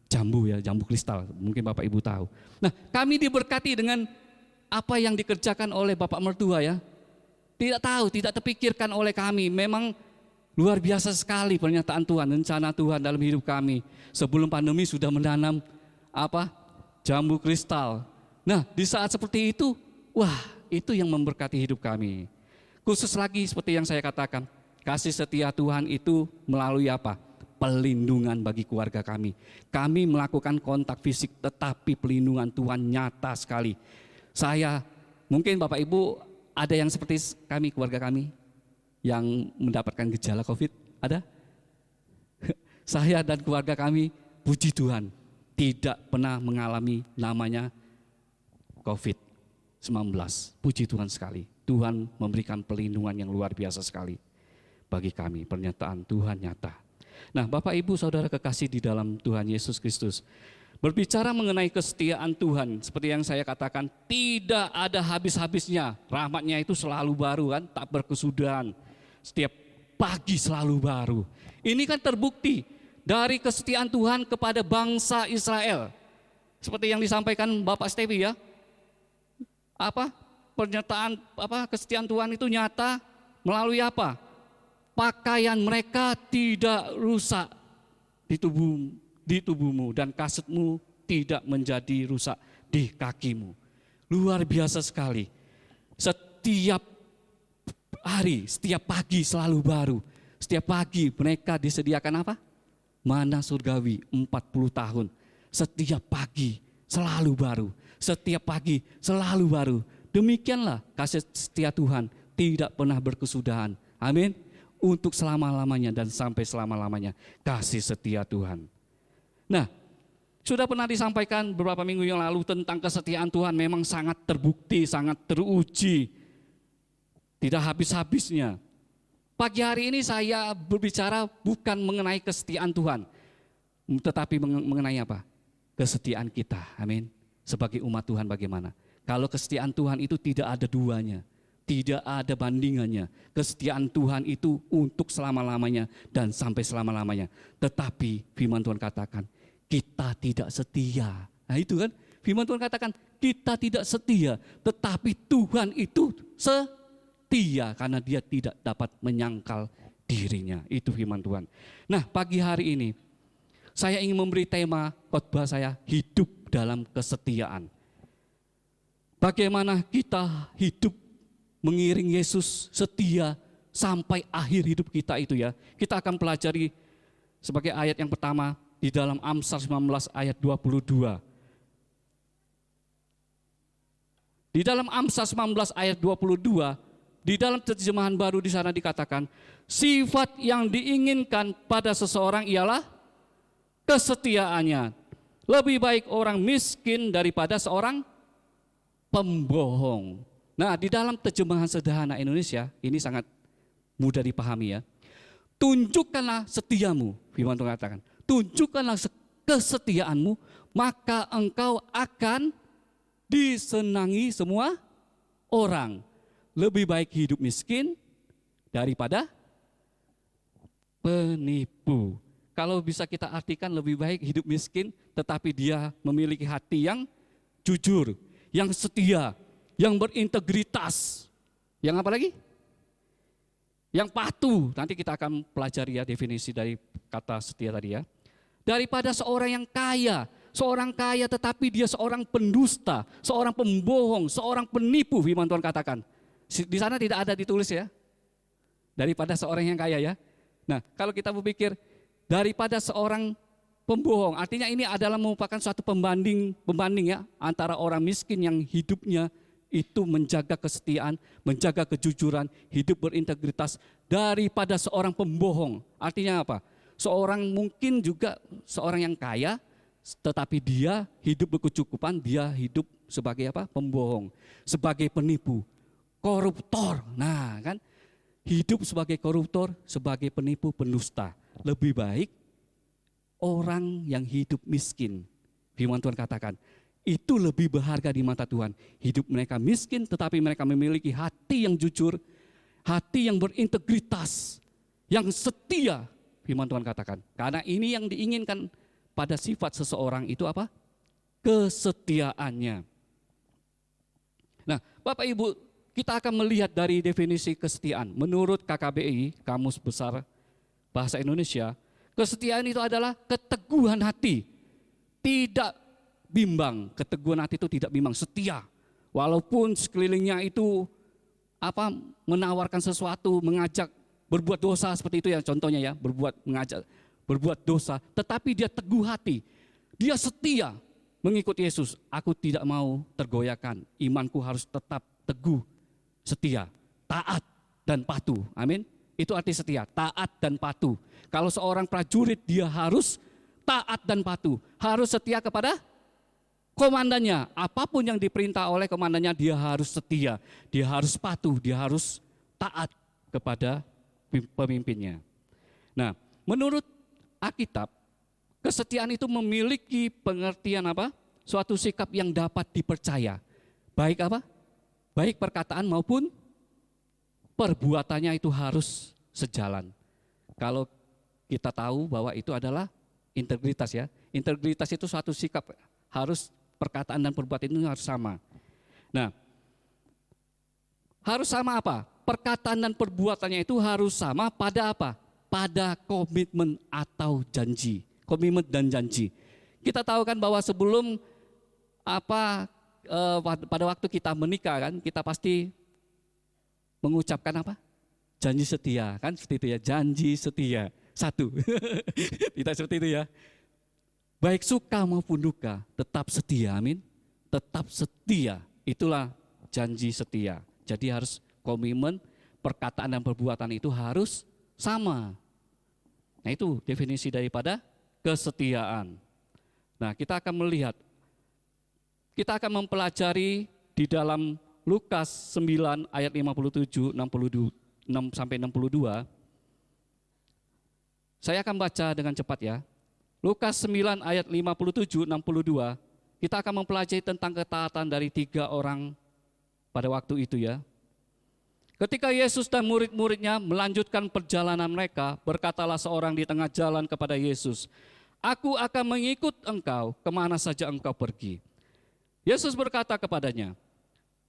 jambu ya, jambu kristal. Mungkin Bapak Ibu tahu. Nah, kami diberkati dengan apa yang dikerjakan oleh Bapak mertua ya. Tidak tahu, tidak terpikirkan oleh kami. Memang luar biasa sekali pernyataan Tuhan, rencana Tuhan dalam hidup kami. Sebelum pandemi sudah menanam jambu kristal. Nah, di saat seperti itu, wah, itu yang memberkati hidup kami. Khusus lagi seperti yang saya katakan, kasih setia Tuhan itu melalui pelindungan bagi keluarga kami. Kami melakukan kontak fisik, tetapi pelindungan Tuhan nyata sekali. Mungkin Bapak Ibu ada yang seperti kami, keluarga kami yang mendapatkan gejala COVID, ada? Saya dan keluarga kami, puji Tuhan, tidak pernah mengalami namanya COVID-19. Puji Tuhan sekali, Tuhan memberikan perlindungan yang luar biasa sekali bagi kami. Pernyataan Tuhan nyata. Nah, Bapak Ibu Saudara kekasih di dalam Tuhan Yesus Kristus, berbicara mengenai kesetiaan Tuhan, seperti yang saya katakan, tidak ada habis-habisnya. Rahmatnya itu selalu baru kan, tak berkesudahan. Setiap pagi selalu baru. Ini kan terbukti dari kesetiaan Tuhan kepada bangsa Israel. Seperti yang disampaikan Bapak Stevi ya. Pernyataan kesetiaan Tuhan itu nyata melalui pakaian mereka tidak rusak di tubuhmu dan kasutmu tidak menjadi rusak di kakimu. Luar biasa sekali. Setiap hari, setiap pagi selalu baru. Setiap pagi mereka disediakan mana surgawi 40 tahun. Setiap pagi selalu baru. Setiap pagi selalu baru. Demikianlah kasih setia Tuhan tidak pernah berkesudahan. Amin. Untuk selama-lamanya dan sampai selama-lamanya kasih setia Tuhan. Nah, sudah pernah disampaikan beberapa minggu yang lalu tentang kesetiaan Tuhan memang sangat terbukti, sangat teruji. Tidak habis-habisnya. Pagi hari ini saya berbicara bukan mengenai kesetiaan Tuhan, tetapi mengenai kesetiaan kita. Amin. Sebagai umat Tuhan bagaimana? Kalau kesetiaan Tuhan itu tidak ada duanya. Tidak ada bandingannya. Kesetiaan Tuhan itu untuk selama-lamanya dan sampai selama-lamanya. Tetapi firman Tuhan katakan, kita tidak setia. Nah itu kan, firman Tuhan katakan, kita tidak setia. Tetapi Tuhan itu setia. setia karena dia tidak dapat menyangkal dirinya. Itu firman Tuhan. Nah, pagi hari ini saya ingin memberi tema khotbah saya, hidup dalam kesetiaan. Bagaimana kita hidup mengiring Yesus setia sampai akhir hidup kita itu ya. Kita akan pelajari sebagai ayat yang pertama di dalam Amsal 19 ayat 22. Di dalam Amsal 19 ayat 22, di dalam terjemahan baru di sana dikatakan, sifat yang diinginkan pada seseorang ialah kesetiaannya. Lebih baik orang miskin daripada seorang pembohong. Nah, di dalam terjemahan sederhana Indonesia, ini sangat mudah dipahami ya. Tunjukkanlah setiamu, firman Tuhan katakan. Tunjukkanlah kesetiaanmu, maka engkau akan disenangi semua orang. Lebih baik hidup miskin daripada penipu. Kalau bisa kita artikan lebih baik hidup miskin tetapi dia memiliki hati yang jujur, yang setia, yang berintegritas. Yang apa lagi? Yang patuh. Nanti kita akan pelajari ya definisi dari kata setia tadi ya. Daripada seorang yang kaya. Seorang kaya tetapi dia seorang pendusta, seorang pembohong, seorang penipu, firman Tuhan katakan. Di sana tidak ada ditulis ya. Daripada seorang yang kaya ya. Nah, kalau kita berpikir daripada seorang pembohong, artinya ini adalah merupakan suatu pembanding ya antara orang miskin yang hidupnya itu menjaga kesetiaan, menjaga kejujuran, hidup berintegritas daripada seorang pembohong. Artinya apa? Seorang mungkin juga seorang yang kaya, tetapi dia hidup berkecukupan, dia hidup sebagai apa? Pembohong, sebagai penipu, koruptor. Nah kan, hidup sebagai koruptor, sebagai penipu, pendusta. Lebih baik orang yang hidup miskin. Firman Tuhan katakan, itu lebih berharga di mata Tuhan. Hidup mereka miskin tetapi mereka memiliki hati yang jujur, hati yang berintegritas, yang setia. Firman Tuhan katakan, karena ini yang diinginkan pada sifat seseorang itu apa? Kesetiaannya. Nah, Bapak Ibu, kita akan melihat dari definisi kesetiaan. Menurut KKBI, Kamus Besar Bahasa Indonesia, kesetiaan itu adalah keteguhan hati. Tidak bimbang, keteguhan hati itu tidak bimbang, setia. Walaupun sekelilingnya itu apa menawarkan sesuatu, mengajak berbuat dosa seperti itu ya contohnya ya, mengajak berbuat dosa, tetapi dia teguh hati, dia setia mengikut Yesus. Aku tidak mau tergoyahkan, imanku harus tetap teguh, setia, taat dan patuh. Amin. Itu arti setia, taat dan patuh. Kalau seorang prajurit dia harus taat dan patuh, harus setia kepada komandannya. Apapun yang diperintah oleh komandannya dia harus setia, dia harus patuh, dia harus taat kepada pemimpinnya. Nah, menurut Alkitab, kesetiaan itu memiliki pengertian apa? Suatu sikap yang dapat dipercaya. Baik apa? Baik perkataan maupun perbuatannya itu harus sejalan. Kalau kita tahu bahwa itu adalah integritas ya. Integritas itu suatu sikap, harus perkataan dan perbuatan itu harus sama. Nah, harus sama apa? Perkataan dan perbuatannya itu harus sama pada apa? Pada komitmen atau janji, komitmen dan janji. Kita tahu kan bahwa sebelum pada waktu kita menikah kan, kita pasti mengucapkan apa? Janji setia kan, seperti itu ya, janji setia. Satu, tidak seperti itu ya. Baik suka maupun duka, tetap setia, amin. Tetap setia, itulah janji setia. Jadi harus komitmen, perkataan dan perbuatan itu harus sama. Nah itu definisi daripada kesetiaan. Nah kita akan melihat, kita akan mempelajari di dalam Lukas 9 ayat 57, 6 sampai 62. Saya akan baca dengan cepat ya. Lukas 9 ayat 57, 62. Kita akan mempelajari tentang ketaatan dari 3 orang pada waktu itu ya. Ketika Yesus dan murid-muridnya melanjutkan perjalanan mereka, berkatalah seorang di tengah jalan kepada Yesus, "Aku akan mengikut engkau kemana saja engkau pergi." Yesus berkata kepadanya,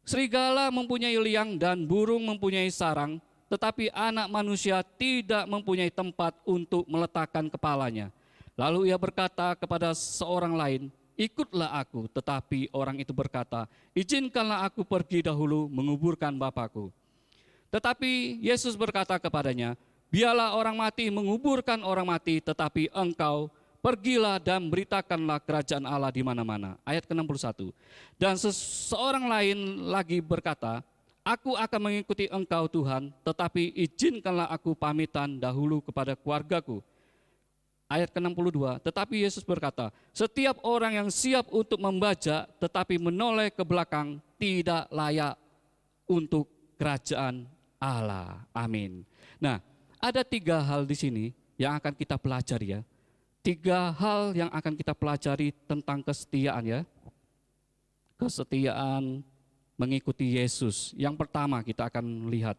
Serigala mempunyai liang dan burung mempunyai sarang, tetapi anak manusia tidak mempunyai tempat untuk meletakkan kepalanya. Lalu ia berkata kepada seorang lain, ikutlah aku. Tetapi orang itu berkata, izinkanlah aku pergi dahulu menguburkan Bapakku. Tetapi Yesus berkata kepadanya, biarlah orang mati menguburkan orang mati, tetapi engkau pergilah dan beritakanlah kerajaan Allah di mana-mana. Ayat ke-61. Dan seseorang lain lagi berkata, aku akan mengikuti engkau Tuhan, tetapi izinkanlah aku pamitan dahulu kepada keluargaku. Ayat ke-62. Tetapi Yesus berkata, setiap orang yang siap untuk membajak tetapi menoleh ke belakang tidak layak untuk kerajaan Allah. Amin. Nah, ada 3 hal di sini yang akan kita pelajari ya. 3 hal yang akan kita pelajari tentang kesetiaan ya. Kesetiaan mengikuti Yesus. Yang pertama kita akan lihat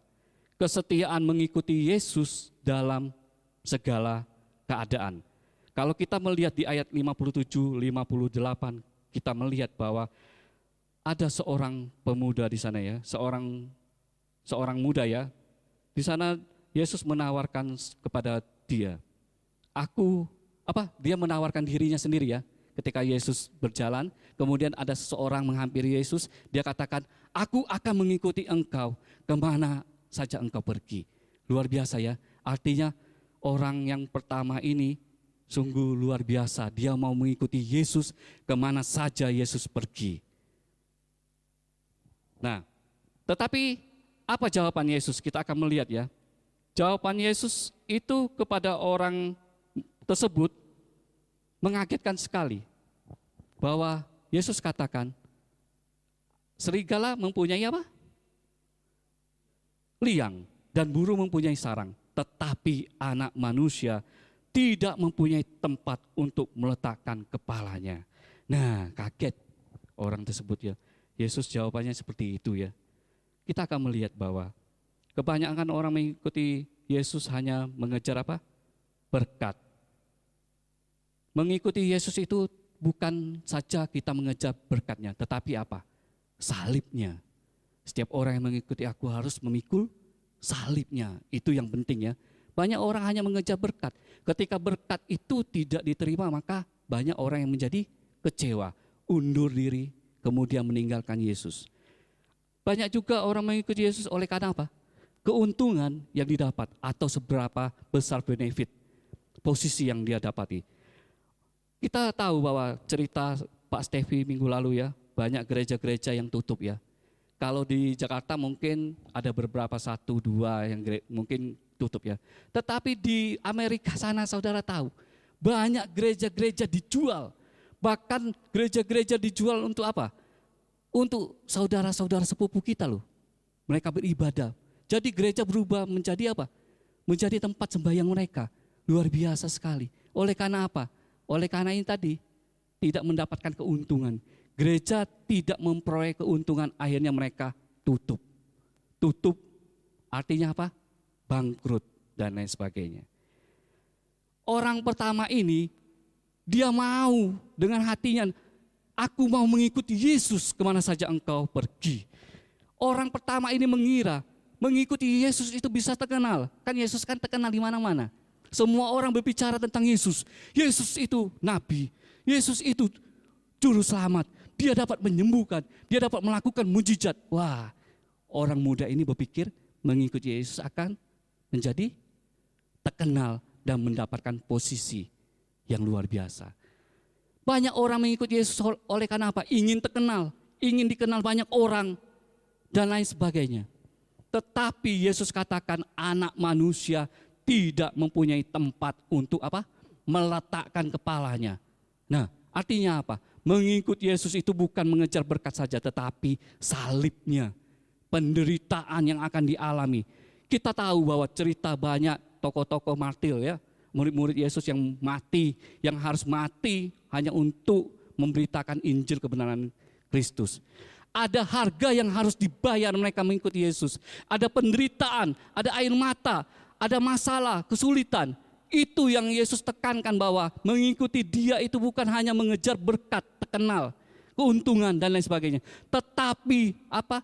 kesetiaan mengikuti Yesus dalam segala keadaan. Kalau kita melihat di ayat 57, 58, kita melihat bahwa ada seorang pemuda di sana ya, seorang muda ya. Di sana Yesus menawarkan kepada dia. Dia menawarkan dirinya sendiri ya. Ketika Yesus berjalan, kemudian ada seseorang menghampiri Yesus, dia katakan, aku akan mengikuti engkau kemana saja engkau pergi. Luar biasa ya, artinya orang yang pertama ini sungguh luar biasa. Dia mau mengikuti Yesus kemana saja Yesus pergi. Nah, tetapi apa jawaban Yesus? Kita akan melihat ya. Jawaban Yesus itu kepada orang tersebut mengagetkan sekali. Bahwa Yesus katakan, serigala mempunyai apa? Liang, dan burung mempunyai sarang. Tetapi anak manusia tidak mempunyai tempat untuk meletakkan kepalanya. Nah, kaget orang tersebut ya. Yesus jawabannya seperti itu ya. Kita akan melihat bahwa kebanyakan orang mengikuti Yesus hanya mengejar apa? Berkat. Mengikuti Yesus itu bukan saja kita mengejar berkatnya, tetapi apa? Salibnya. Setiap orang yang mengikuti aku harus memikul salibnya. Itu yang penting ya. Banyak orang hanya mengejar berkat. Ketika berkat itu tidak diterima, maka banyak orang yang menjadi kecewa, undur diri, kemudian meninggalkan Yesus. Banyak juga orang mengikuti Yesus oleh karena apa? Keuntungan yang didapat atau seberapa besar benefit posisi yang dia dapati. Kita tahu bahwa cerita Pak Stevi minggu lalu ya, banyak gereja-gereja yang tutup ya. Kalau di Jakarta mungkin ada beberapa 1, 2 yang mungkin tutup ya. Tetapi di Amerika sana saudara tahu, banyak gereja-gereja dijual. Bahkan gereja-gereja dijual untuk apa? Untuk saudara-saudara sepupu kita loh. Mereka beribadah. Jadi gereja berubah menjadi apa? Menjadi tempat sembahyang mereka. Luar biasa sekali. Oleh karena apa? Oleh karena ini tadi, tidak mendapatkan keuntungan. Gereja tidak memperoleh keuntungan, akhirnya mereka tutup. Tutup artinya apa? Bangkrut dan lain sebagainya. Orang pertama ini, dia mau dengan hatinya, aku mau mengikuti Yesus kemana saja engkau pergi. Orang pertama ini mengira, mengikuti Yesus itu bisa terkenal. Kan Yesus kan terkenal di mana-mana. Semua orang berbicara tentang Yesus. Yesus itu nabi. Yesus itu juru selamat. Dia dapat menyembuhkan. Dia dapat melakukan mujizat. Wah, orang muda ini berpikir mengikuti Yesus akan menjadi terkenal dan mendapatkan posisi yang luar biasa. Banyak orang mengikuti Yesus oleh karena apa? Ingin terkenal, ingin dikenal banyak orang dan lain sebagainya. Tetapi Yesus katakan anak manusia tidak mempunyai tempat untuk apa? Meletakkan kepalanya. Nah, artinya apa? Mengikuti Yesus itu bukan mengejar berkat saja, tetapi salibnya, penderitaan yang akan dialami. Kita tahu bahwa cerita banyak tokoh-tokoh martir ya, murid-murid Yesus yang mati, yang harus mati hanya untuk memberitakan Injil kebenaran Kristus. Ada harga yang harus dibayar mereka mengikuti Yesus. Ada penderitaan, ada air mata, ada masalah, kesulitan. Itu yang Yesus tekankan bahwa mengikuti Dia itu bukan hanya mengejar berkat, terkenal, keuntungan dan lain sebagainya. Tetapi apa?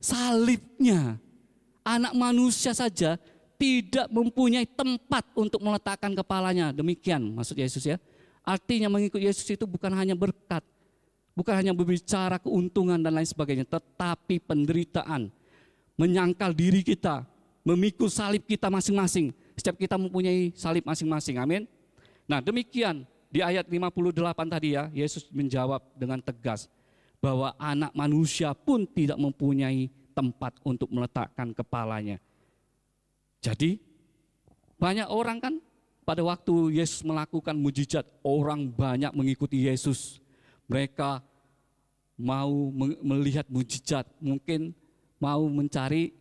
salibnya anak manusia saja tidak mempunyai tempat untuk meletakkan kepalanya. Demikian maksud Yesus ya. Artinya mengikut Yesus itu bukan hanya berkat, bukan hanya berbicara keuntungan dan lain sebagainya, tetapi penderitaan, menyangkal diri kita, memikul salib kita masing-masing. Setiap kita mempunyai salib masing-masing, amin. Nah demikian di ayat 58 tadi ya, Yesus menjawab dengan tegas bahwa anak manusia pun tidak mempunyai tempat untuk meletakkan kepalanya. Jadi banyak orang kan pada waktu Yesus melakukan mujizat, orang banyak mengikuti Yesus. Mereka mau melihat mujizat, mungkin mau mencari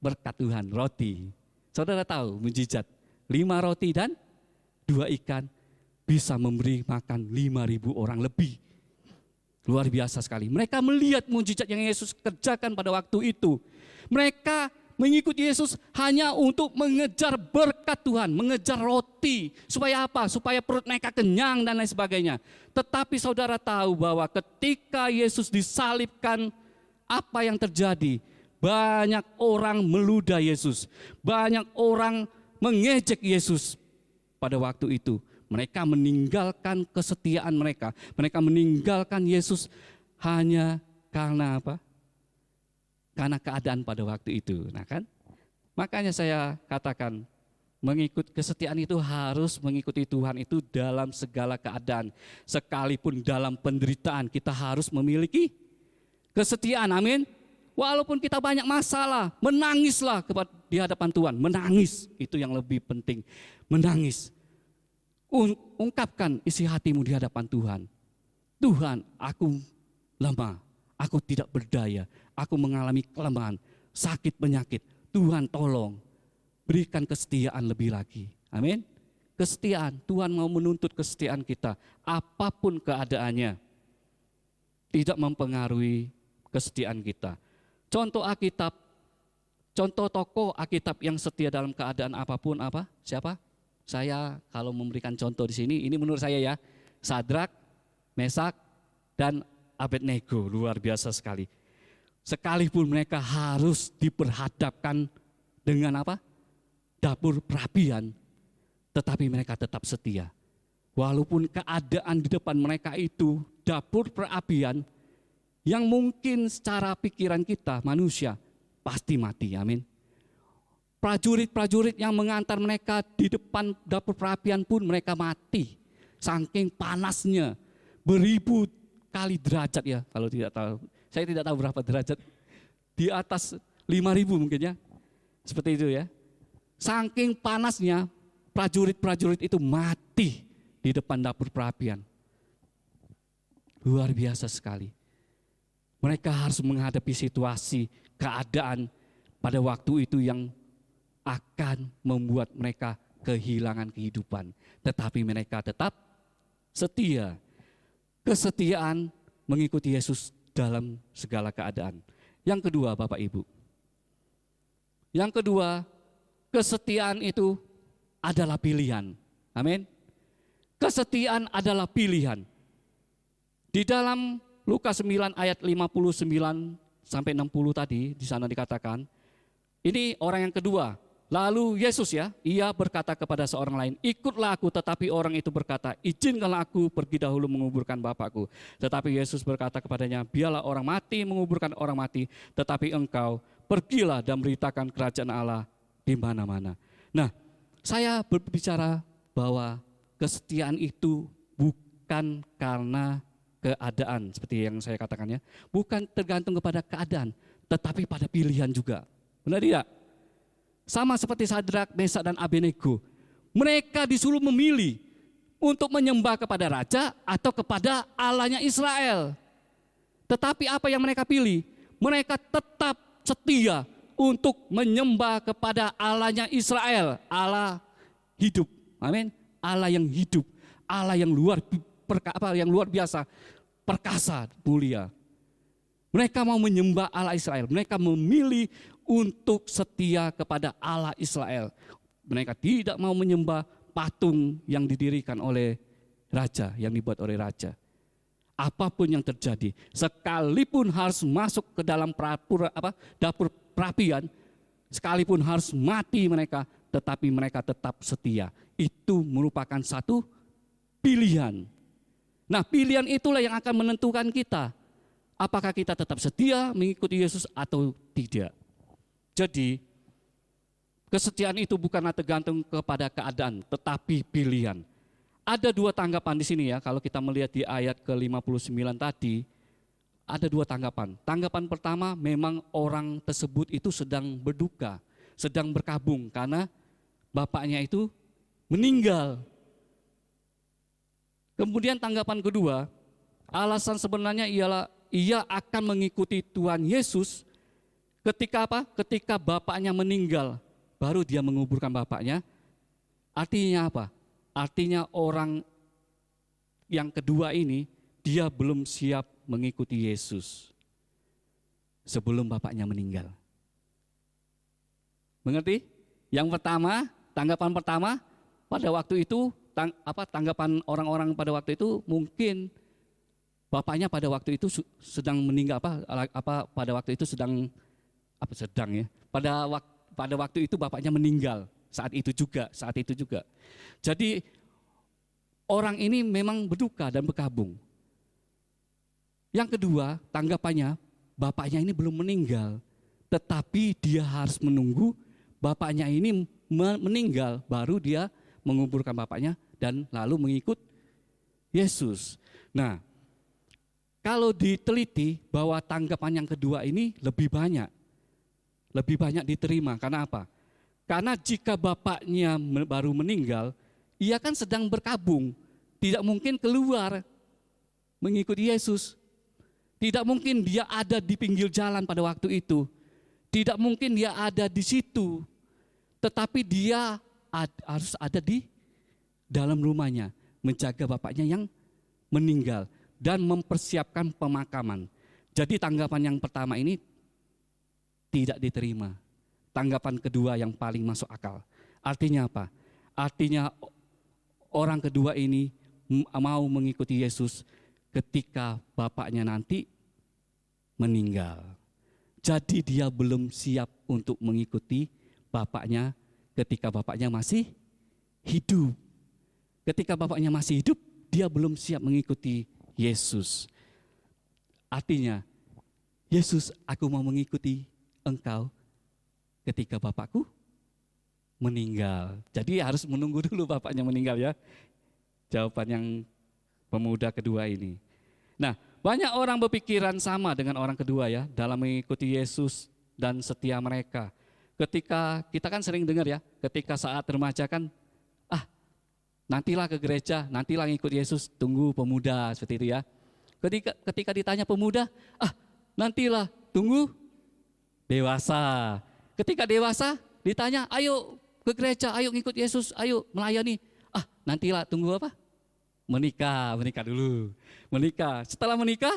berkat Tuhan, roti. Saudara tahu mujizat, 5 roti dan 2 ikan bisa memberi makan 5.000 orang lebih. Luar biasa sekali. Mereka melihat mujizat yang Yesus kerjakan pada waktu itu. Mereka mengikuti Yesus hanya untuk mengejar berkat Tuhan, mengejar roti. Supaya apa? Supaya perut mereka kenyang dan lain sebagainya. Tetapi saudara tahu bahwa ketika Yesus disalibkan, apa yang terjadi? Banyak orang meludah Yesus. Banyak orang mengejek Yesus pada waktu itu. Mereka meninggalkan kesetiaan mereka. Mereka meninggalkan Yesus hanya karena apa? Karena keadaan pada waktu itu. Nah kan? Makanya saya katakan, mengikut kesetiaan itu harus mengikuti Tuhan itu dalam segala keadaan. Sekalipun dalam penderitaan kita harus memiliki kesetiaan, amin. Walaupun kita banyak masalah, menangislah di hadapan Tuhan. Menangis, itu yang lebih penting. Menangis. Ungkapkan isi hatimu di hadapan Tuhan. Tuhan, aku lemah, aku tidak berdaya, aku mengalami kelemahan, sakit penyakit. Tuhan tolong, berikan kesetiaan lebih lagi. Amin. Kesetiaan, Tuhan mau menuntut kesetiaan kita. Apapun keadaannya, tidak mempengaruhi kesetiaan kita. Contoh Alkitab, contoh tokoh Alkitab yang setia dalam keadaan apapun apa? Siapa? Saya kalau memberikan contoh di sini, ini menurut saya ya, Sadrak, Mesak, dan Abednego, luar biasa sekali. Sekalipun mereka harus diperhadapkan dengan apa? Dapur perapian, tetapi mereka tetap setia. Walaupun keadaan di depan mereka itu dapur perapian, yang mungkin secara pikiran kita manusia pasti mati, amin. Prajurit-prajurit yang mengantar mereka di depan dapur perapian pun mereka mati. Saking panasnya, beribu kali derajat ya, kalau tidak tahu. Saya tidak tahu berapa derajat, di atas 5.000 mungkin ya. Seperti itu ya. Saking panasnya, prajurit-prajurit itu mati di depan dapur perapian. Luar biasa sekali. Mereka harus menghadapi situasi, keadaan pada waktu itu yang akan membuat mereka kehilangan kehidupan. Tetapi mereka tetap setia. Kesetiaan mengikuti Yesus dalam segala keadaan. Yang kedua Bapak Ibu. Yang kedua, kesetiaan itu adalah pilihan. Amin. Kesetiaan adalah pilihan. Di dalam Lukas 9 ayat 59 sampai 60 tadi, di sana dikatakan, ini orang yang kedua. Lalu Yesus ya, ia berkata kepada seorang lain, ikutlah aku, tetapi orang itu berkata, izinkanlah aku pergi dahulu menguburkan Bapakku. Tetapi Yesus berkata kepadanya, biarlah orang mati menguburkan orang mati, tetapi engkau pergilah dan beritakan kerajaan Allah di mana-mana. Nah, saya berbicara bahwa kesetiaan itu bukan karena keadaan, seperti yang saya katakan ya, bukan tergantung kepada keadaan, tetapi pada pilihan juga. Benar tidak? Sama seperti Sadrak, Mesak, dan Abednego. Mereka disuruh memilih untuk menyembah kepada raja atau kepada Allahnya Israel. Tetapi apa yang mereka pilih? Mereka tetap setia untuk menyembah kepada Allahnya Israel. Allah hidup. Amin. Allah yang hidup. Allah yang luar biasa, perkasa, mulia. Mereka mau menyembah Allah Israel. Mereka memilih untuk setia kepada Allah Israel. Mereka tidak mau menyembah patung yang didirikan oleh raja, yang dibuat oleh raja. apapun yang terjadi, sekalipun harus masuk ke dalam dapur perapian, sekalipun harus mati mereka, tetapi mereka tetap setia. Itu merupakan satu pilihan. Nah, pilihan itulah yang akan menentukan kita, apakah kita tetap setia mengikuti Yesus atau tidak. Jadi, kesetiaan itu bukanlah tergantung kepada keadaan, tetapi pilihan. Ada dua tanggapan di sini ya, kalau kita melihat di ayat ke-59 tadi, ada dua tanggapan. Tanggapan pertama, memang orang tersebut itu sedang berduka, sedang berkabung karena bapaknya itu meninggal. Kemudian tanggapan kedua, alasan sebenarnya ialah ia akan mengikuti Tuhan Yesus ketika apa? Ketika bapaknya meninggal, baru dia menguburkan bapaknya. Artinya apa? Artinya orang yang kedua ini, dia belum siap mengikuti Yesus sebelum bapaknya meninggal. Mengerti? Yang pertama, tanggapan pertama, pada waktu itu, tanggapan orang-orang pada waktu itu mungkin bapaknya pada waktu itu sedang meninggal, pada waktu itu sedang ya. Pada waktu itu bapaknya meninggal saat itu juga. Jadi orang ini memang berduka dan berkabung. Yang kedua, tanggapannya bapaknya ini belum meninggal, tetapi dia harus menunggu bapaknya ini meninggal baru dia menguburkan bapaknya dan lalu mengikut Yesus. Nah, kalau diteliti bahwa tanggapan yang kedua ini lebih banyak diterima. Karena apa? Karena jika bapaknya baru meninggal, ia kan sedang berkabung, tidak mungkin keluar mengikuti Yesus. Tidak mungkin dia ada di pinggir jalan pada waktu itu. Tidak mungkin dia ada di situ. Tetapi dia harus ada di dalam rumahnya, menjaga bapaknya yang meninggal dan mempersiapkan pemakaman. Jadi tanggapan yang pertama ini tidak diterima. Tanggapan kedua yang paling masuk akal. Artinya apa? Artinya orang kedua ini mau mengikuti Yesus ketika bapaknya nanti meninggal. Jadi dia belum siap untuk mengikuti bapaknya ketika bapaknya masih hidup. Ketika bapaknya masih hidup, dia belum siap mengikuti Yesus. Artinya, Yesus, aku mau mengikuti engkau ketika bapakku meninggal. Jadi harus menunggu dulu bapaknya meninggal ya. Jawaban yang pemuda kedua ini. Nah, banyak orang berpikiran sama dengan orang kedua ya, dalam mengikuti Yesus dan setia mereka. Ketika kita kan sering dengar ya, ketika saat remaja kan, nantilah ke gereja, nantilah ngikut Yesus, tunggu pemuda, seperti itu ya. Ketika ditanya pemuda, nantilah, tunggu dewasa. Ketika dewasa ditanya, ayo ke gereja, ayo ngikut Yesus, ayo melayani. Nantilah, tunggu apa? Menikah dulu. Menikah, setelah menikah,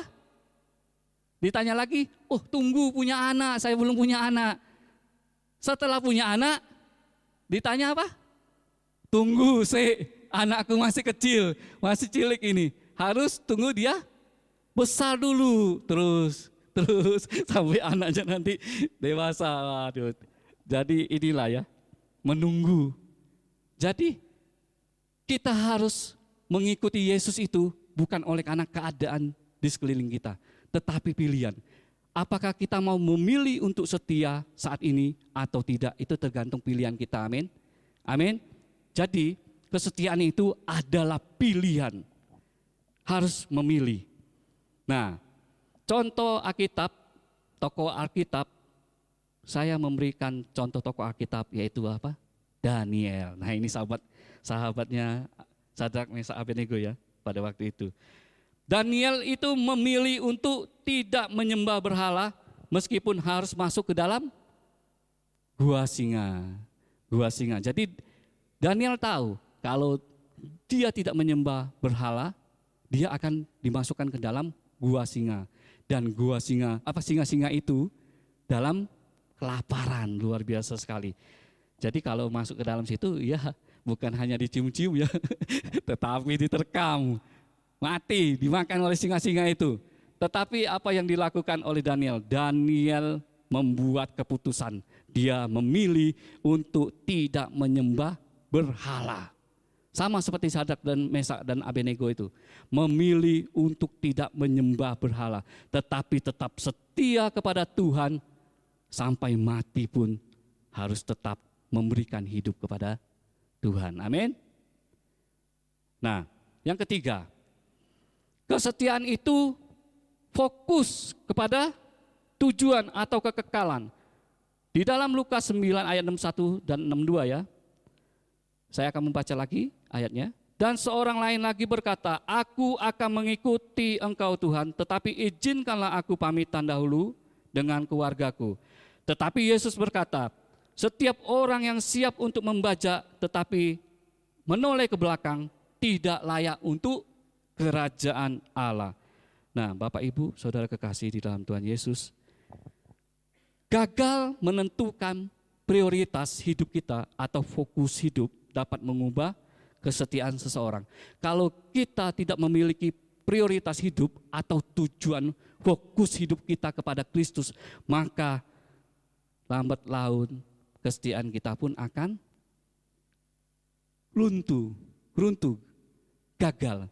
ditanya lagi, tunggu punya anak, saya belum punya anak. Setelah punya anak, ditanya apa? Tunggu anakku masih kecil, masih cilik ini. Harus tunggu dia besar dulu, terus sampai anaknya nanti dewasa. Waduh. Jadi inilah ya, menunggu. Jadi kita harus mengikuti Yesus itu bukan oleh karena keadaan di sekeliling kita, tetapi pilihan. Apakah kita mau memilih untuk setia saat ini atau tidak, itu tergantung pilihan kita. Amin. Amin. Jadi kesetiaan itu adalah pilihan, harus memilih. Nah, contoh Alkitab, tokoh Alkitab, saya memberikan contoh tokoh Alkitab yaitu apa? Daniel. Nah ini sahabatnya Sadrak, Mesak, Abednego ya pada waktu itu. Daniel itu memilih untuk tidak menyembah berhala meskipun harus masuk ke dalam gua singa. Jadi Daniel tahu kalau dia tidak menyembah berhala, dia akan dimasukkan ke dalam gua singa. Dan gua singa, singa-singa itu dalam kelaparan, luar biasa sekali. Jadi kalau masuk ke dalam situ ya bukan hanya dicium-cium ya, tetapi diterkam. mati, dimakan oleh singa-singa itu. Tetapi apa yang dilakukan oleh Daniel? Daniel membuat keputusan. Dia memilih untuk tidak menyembah berhala. Sama seperti Sadrak dan Mesak dan Abednego itu. Memilih untuk tidak menyembah berhala. Tetapi tetap setia kepada Tuhan. Sampai mati pun harus tetap memberikan hidup kepada Tuhan. Amin. Nah, yang ketiga. Kesetiaan itu fokus kepada tujuan atau kekekalan. Di dalam Lukas 9 ayat 61 dan 62 ya. Saya akan membaca lagi ayatnya. Dan seorang lain lagi berkata, aku akan mengikuti engkau Tuhan, tetapi izinkanlah aku pamitan dahulu dengan keluargaku. Tetapi Yesus berkata, setiap orang yang siap untuk membajak tetapi menoleh ke belakang tidak layak untuk kerajaan Allah. Nah, Bapak Ibu, Saudara kekasih di dalam Tuhan Yesus, gagal menentukan prioritas hidup kita atau fokus hidup dapat mengubah kesetiaan seseorang. Kalau kita tidak memiliki prioritas hidup atau tujuan fokus hidup kita kepada Kristus, maka lambat laun kesetiaan kita pun akan runtuh, gagal.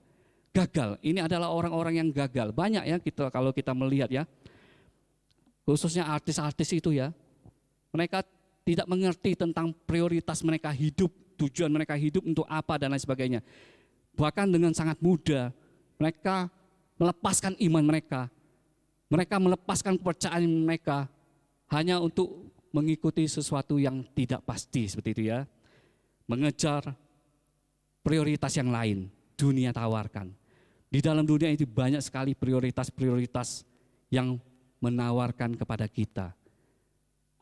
Ini adalah orang-orang yang gagal. Banyak ya kita kalau kita melihat ya, khususnya artis-artis itu ya, mereka tidak mengerti tentang prioritas mereka hidup, tujuan mereka hidup untuk apa dan lain sebagainya. Bahkan dengan sangat mudah mereka melepaskan iman mereka, melepaskan kepercayaan mereka hanya untuk mengikuti sesuatu yang tidak pasti seperti itu ya, mengejar prioritas yang lain dunia tawarkan. Di dalam dunia itu banyak sekali prioritas-prioritas yang menawarkan kepada kita.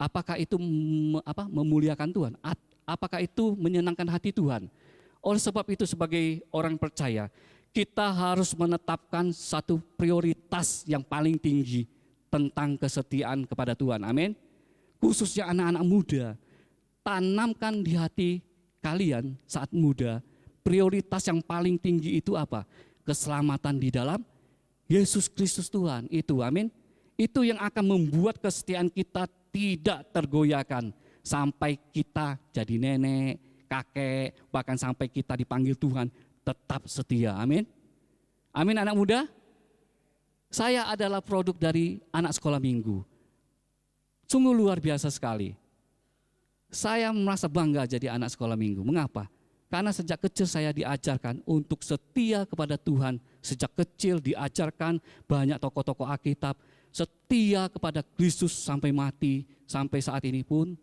Apakah itu memuliakan Tuhan? Apakah itu menyenangkan hati Tuhan? Oleh sebab itu sebagai orang percaya, kita harus menetapkan satu prioritas yang paling tinggi tentang kesetiaan kepada Tuhan. Amin. Khususnya anak-anak muda, tanamkan di hati kalian saat muda, prioritas yang paling tinggi itu apa? Keselamatan di dalam Yesus Kristus Tuhan itu, amin. Itu yang akan membuat kesetiaan kita tidak tergoyahkan sampai kita jadi nenek, kakek, bahkan sampai kita dipanggil Tuhan tetap setia, amin. Amin anak muda. Saya adalah produk dari anak sekolah minggu. Sungguh luar biasa sekali. Saya merasa bangga jadi anak sekolah minggu. Mengapa? Karena sejak kecil saya diajarkan untuk setia kepada Tuhan. Sejak kecil diajarkan banyak tokoh-tokoh Alkitab, setia kepada Kristus sampai mati. Sampai saat ini pun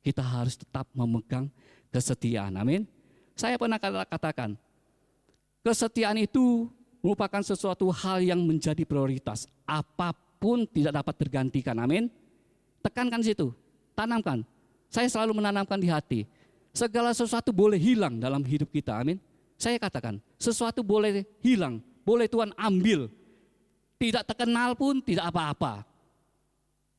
kita harus tetap memegang kesetiaan. Amin. Saya pernah katakan, kesetiaan itu merupakan sesuatu hal yang menjadi prioritas. Apapun tidak dapat tergantikan. Amin. Tekankan situ, tanamkan. Saya selalu menanamkan di hati. Segala sesuatu boleh hilang dalam hidup kita, amin. Saya katakan, sesuatu boleh hilang, boleh Tuhan ambil. Tidak terkenal pun tidak apa-apa.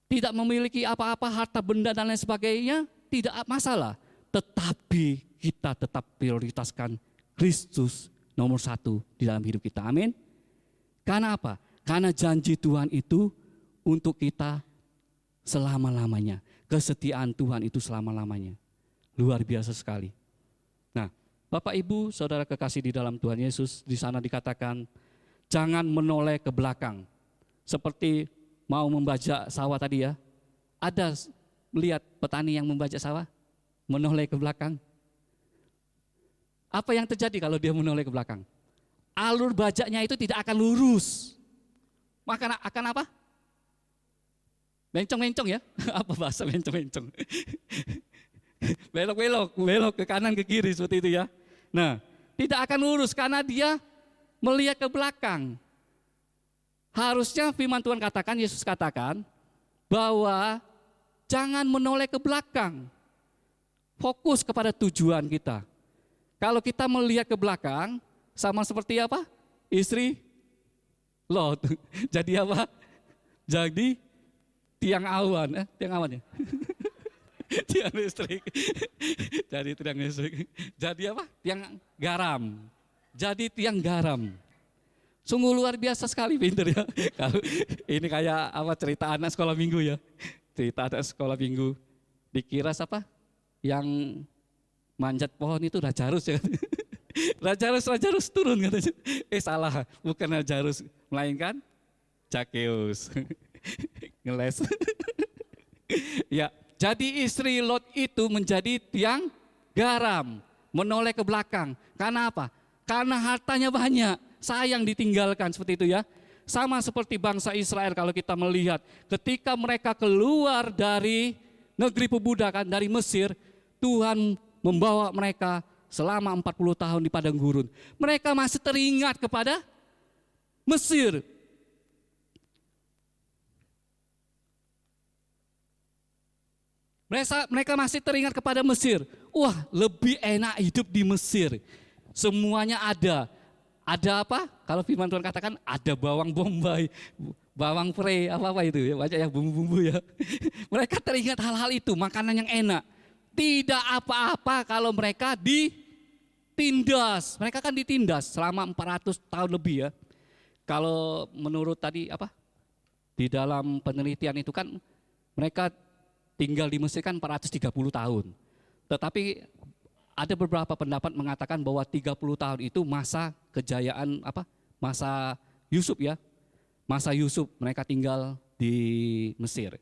Tidak memiliki apa-apa, harta benda dan lain sebagainya, tidak masalah. Tetapi kita tetap prioritaskan Kristus nomor satu di dalam hidup kita, amin. Karena apa? Karena janji Tuhan itu untuk kita selama-lamanya. Kesetiaan Tuhan itu selama-lamanya. Luar biasa sekali. Nah, Bapak Ibu, Saudara kekasih di dalam Tuhan Yesus, di sana dikatakan jangan menoleh ke belakang. Seperti mau membajak sawah tadi ya. Ada melihat petani yang membajak sawah menoleh ke belakang. Apa yang terjadi kalau dia menoleh ke belakang? Alur bajaknya itu tidak akan lurus. Maka akan apa? Mencong-mencong ya. Apa bahasa mencong-mencong? Belok ke kanan ke kiri seperti itu ya. Nah, tidak akan lurus karena dia melihat ke belakang. Harusnya firman Tuhan katakan, Yesus katakan bahwa jangan menoleh ke belakang. Fokus kepada tujuan kita. Kalau kita melihat ke belakang, sama seperti apa? Istri Lot. Jadi apa? Jadi tiang awan ya. Tiang listrik. Jadi tiang listrik. Jadi apa? Tiang garam. Jadi tiang garam. Sungguh luar biasa sekali pinter ya. Kalau ini kayak apa cerita anak sekolah minggu ya. Cerita anak sekolah minggu. Dikira siapa? Yang manjat pohon itu Lazarus ya. Lazarus turun katanya. Salah, bukan Lazarus, melainkan Zakeus. Ngeles. Ya, jadi istri Lot itu menjadi tiang garam, menoleh ke belakang. Karena apa? Karena hartanya banyak, sayang ditinggalkan seperti itu ya. Sama seperti bangsa Israel kalau kita melihat ketika mereka keluar dari negeri perbudakan dari Mesir, Tuhan membawa mereka selama 40 tahun di padang gurun. Mereka masih teringat kepada Mesir. Mereka masih teringat kepada Mesir. Wah, lebih enak hidup di Mesir. Semuanya ada. Ada apa? Kalau firman Tuhan katakan ada bawang bombay, bawang pre, apa-apa itu ya, banyak ya bumbu-bumbu ya. Mereka teringat hal-hal itu, makanan yang enak. Tidak apa-apa kalau mereka ditindas. Mereka kan ditindas selama 400 tahun lebih ya. Kalau menurut tadi apa? Di dalam penelitian itu kan mereka tinggal di Mesir kan 430 tahun. Tetapi ada beberapa pendapat mengatakan bahwa 30 tahun itu masa kejayaan apa? Masa Yusuf ya. Masa Yusuf mereka tinggal di Mesir.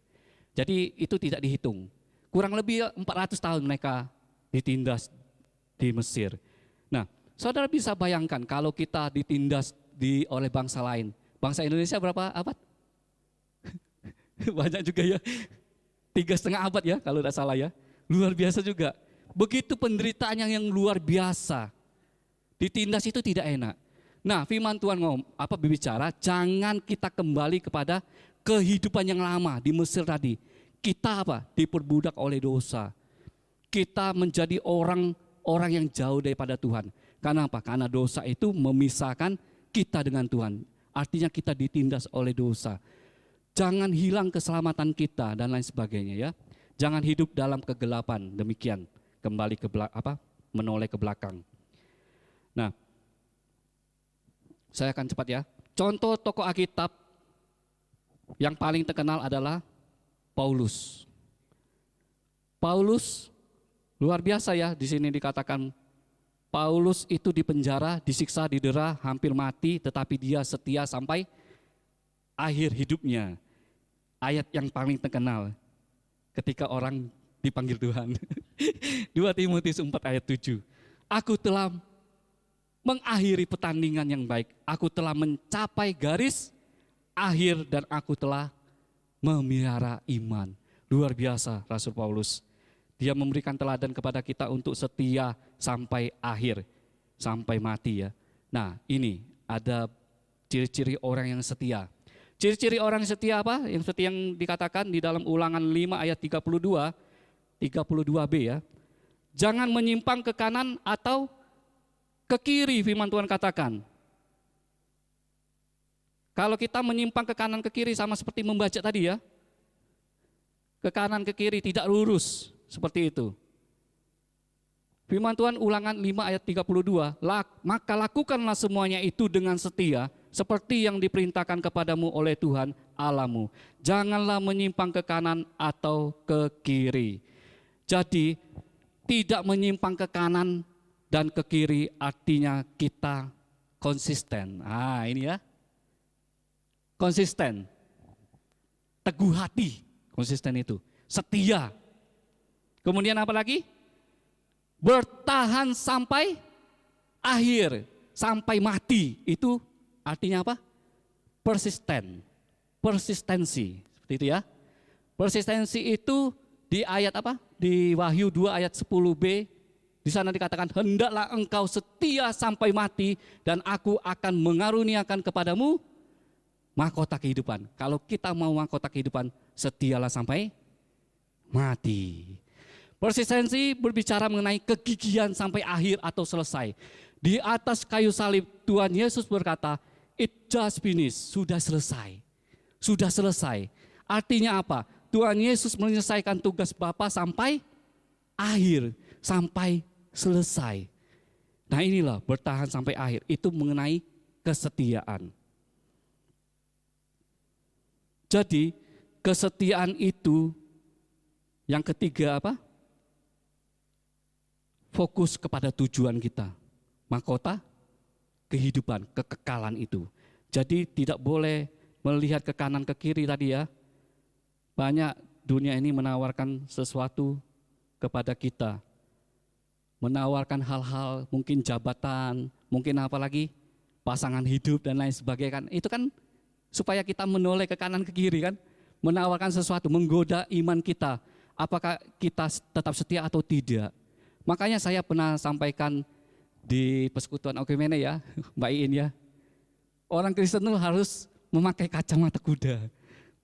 Jadi itu tidak dihitung. Kurang lebih 400 tahun mereka ditindas di Mesir. Nah, saudara bisa bayangkan kalau kita ditindas oleh bangsa lain. Bangsa Indonesia berapa abad? Banyak juga ya. 3,5 abad ya kalau tidak salah ya. Luar biasa juga. Begitu penderitaan yang luar biasa. Ditindas itu tidak enak. Nah, firman Tuhan berbicara, jangan kita kembali kepada kehidupan yang lama di Mesir tadi. Kita diperbudak oleh dosa. Kita menjadi orang yang jauh daripada Tuhan. Karena apa? Karena dosa itu memisahkan kita dengan Tuhan. Artinya kita ditindas oleh dosa. Jangan hilang keselamatan kita dan lain sebagainya ya. Jangan hidup dalam kegelapan. Demikian, kembali ke menoleh ke belakang. Nah, saya akan cepat ya. Contoh tokoh Alkitab yang paling terkenal adalah Paulus. Paulus luar biasa ya, di sini dikatakan Paulus itu dipenjara, disiksa, didera, hampir mati, tetapi dia setia sampai akhir hidupnya. Ayat yang paling terkenal ketika orang dipanggil Tuhan. 2 Timotius 4 ayat 7. Aku telah mengakhiri pertandingan yang baik. Aku telah mencapai garis akhir dan aku telah memelihara iman. Luar biasa Rasul Paulus. Dia memberikan teladan kepada kita untuk setia sampai akhir, sampai mati ya. Nah, ini ada ciri-ciri orang yang setia. Ciri-ciri orang setia apa? Yang seperti yang dikatakan di dalam Ulangan 5 ayat 32b ya. Jangan menyimpang ke kanan atau ke kiri, firman Tuhan katakan. Kalau kita menyimpang ke kanan ke kiri sama seperti membaca tadi ya. Ke kanan ke kiri tidak lurus, seperti itu. Firman Tuhan Ulangan 5 ayat 32, maka lakukanlah semuanya itu dengan setia, seperti yang diperintahkan kepadamu oleh Tuhan Allahmu. Janganlah menyimpang ke kanan atau ke kiri. Jadi tidak menyimpang ke kanan dan ke kiri artinya kita konsisten. Ini ya. Konsisten. Teguh hati. Konsisten itu. Setia. Kemudian apa lagi? Bertahan sampai akhir. Sampai mati. Itu artinya apa? Persisten. Persistensi. Seperti itu ya. Persistensi itu di ayat apa? Di Wahyu 2 ayat 10b. Di sana dikatakan, hendaklah engkau setia sampai mati dan aku akan mengaruniakan kepadamu mahkota kehidupan. Kalau kita mau mahkota kehidupan, setialah sampai mati. Persistensi berbicara mengenai kegigihan sampai akhir atau selesai. Di atas kayu salib Tuhan Yesus berkata, it just finished, sudah selesai. Sudah selesai. Artinya apa? Tuhan Yesus menyelesaikan tugas Bapa sampai akhir, sampai selesai. Nah inilah bertahan sampai akhir. Itu mengenai kesetiaan. Jadi kesetiaan itu yang ketiga apa? Fokus kepada tujuan kita. Mahkota kehidupan, kekekalan itu. Jadi tidak boleh melihat ke kanan ke kiri tadi ya. Banyak dunia ini menawarkan sesuatu kepada kita. Menawarkan hal-hal, mungkin jabatan, mungkin apa lagi, pasangan hidup dan lain sebagainya kan. Itu kan supaya kita menoleh ke kanan ke kiri kan. Menawarkan sesuatu, menggoda iman kita. Apakah kita tetap setia atau tidak. Makanya saya pernah sampaikan di persekutuan Okumene ya, Mbak Iin ya. Orang Kristen itu harus memakai kacamata kuda.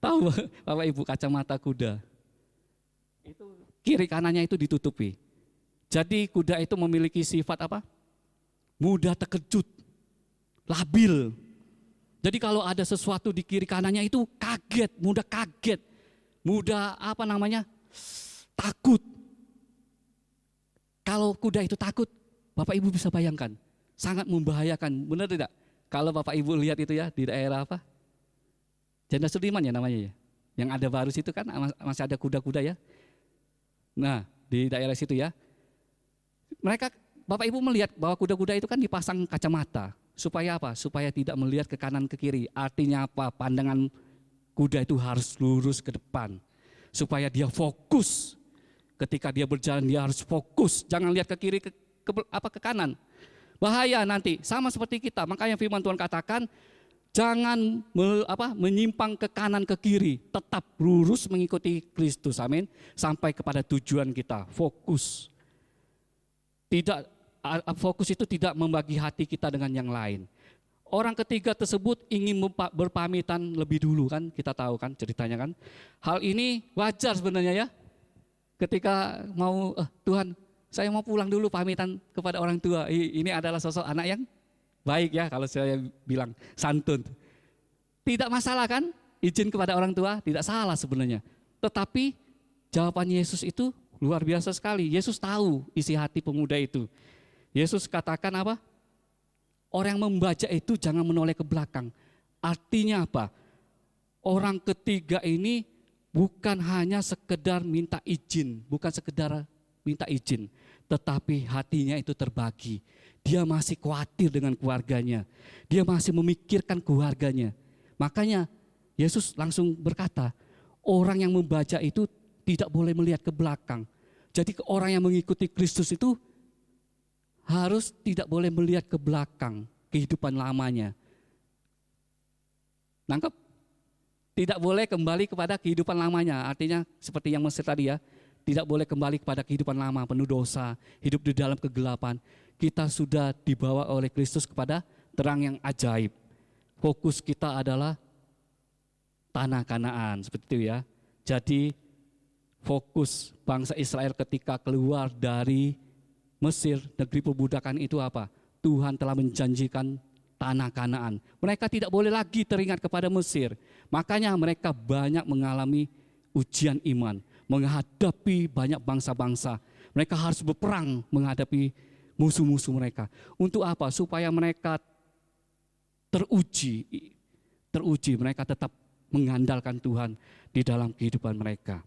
Tahu Bapak Ibu kacamata kuda? Itu kiri kanannya itu ditutupi. Jadi kuda itu memiliki sifat apa? Mudah terkejut, labil. Jadi kalau ada sesuatu di kiri kanannya itu kaget, mudah apa namanya? Takut. Kalau kuda itu takut, Bapak Ibu bisa bayangkan, sangat membahayakan, benar tidak? Kalau Bapak Ibu lihat itu ya di daerah apa? Jenderal Sudirman ya namanya ya. Yang ada baru situ kan masih ada kuda-kuda ya. Nah di daerah situ ya. Mereka Bapak Ibu melihat bahwa kuda-kuda itu kan dipasang kacamata. Supaya apa? Supaya tidak melihat ke kanan ke kiri. Artinya apa? Pandangan kuda itu harus lurus ke depan. Supaya dia fokus. Ketika dia berjalan dia harus fokus. Jangan lihat ke kiri ke kanan. Bahaya nanti, sama seperti kita. Makanya firman Tuhan katakan, jangan menyimpang ke kanan ke kiri, tetap lurus mengikuti Kristus, amin. Sampai kepada tujuan kita, fokus. Fokus itu tidak membagi hati kita dengan yang lain. Orang ketiga tersebut ingin berpamitan lebih dulu kan, kita tahu kan ceritanya kan. Hal ini wajar sebenarnya ya. Ketika mau, Tuhan, saya mau pulang dulu pamitan kepada orang tua. Ini adalah sosok anak yang baik ya, kalau saya bilang santun. Tidak masalah kan, izin kepada orang tua, tidak salah sebenarnya. Tetapi jawaban Yesus itu luar biasa sekali. Yesus tahu isi hati pemuda itu. Yesus katakan apa? Orang yang membaca itu jangan menoleh ke belakang. Artinya apa? Orang ketiga ini bukan hanya sekedar minta izin, bukan sekedar minta izin, tetapi hatinya itu terbagi. Dia masih khawatir dengan keluarganya. Dia masih memikirkan keluarganya. Makanya Yesus langsung berkata, orang yang membaca itu tidak boleh melihat ke belakang. Jadi orang yang mengikuti Kristus itu harus tidak boleh melihat ke belakang kehidupan lamanya. Nangkep? Tidak boleh kembali kepada kehidupan lamanya. Artinya seperti yang Mesir tadi ya. Tidak boleh kembali kepada kehidupan lama, penuh dosa, hidup di dalam kegelapan. Kita sudah dibawa oleh Kristus kepada terang yang ajaib. Fokus kita adalah tanah Kanaan, seperti itu ya. Jadi fokus bangsa Israel ketika keluar dari Mesir, negeri perbudakan itu apa? Tuhan telah menjanjikan tanah Kanaan. Mereka tidak boleh lagi teringat kepada Mesir. Makanya mereka banyak mengalami ujian iman. Menghadapi banyak bangsa-bangsa. Mereka harus berperang menghadapi musuh-musuh mereka. Untuk apa? Supaya mereka teruji, mereka tetap mengandalkan Tuhan di dalam kehidupan mereka.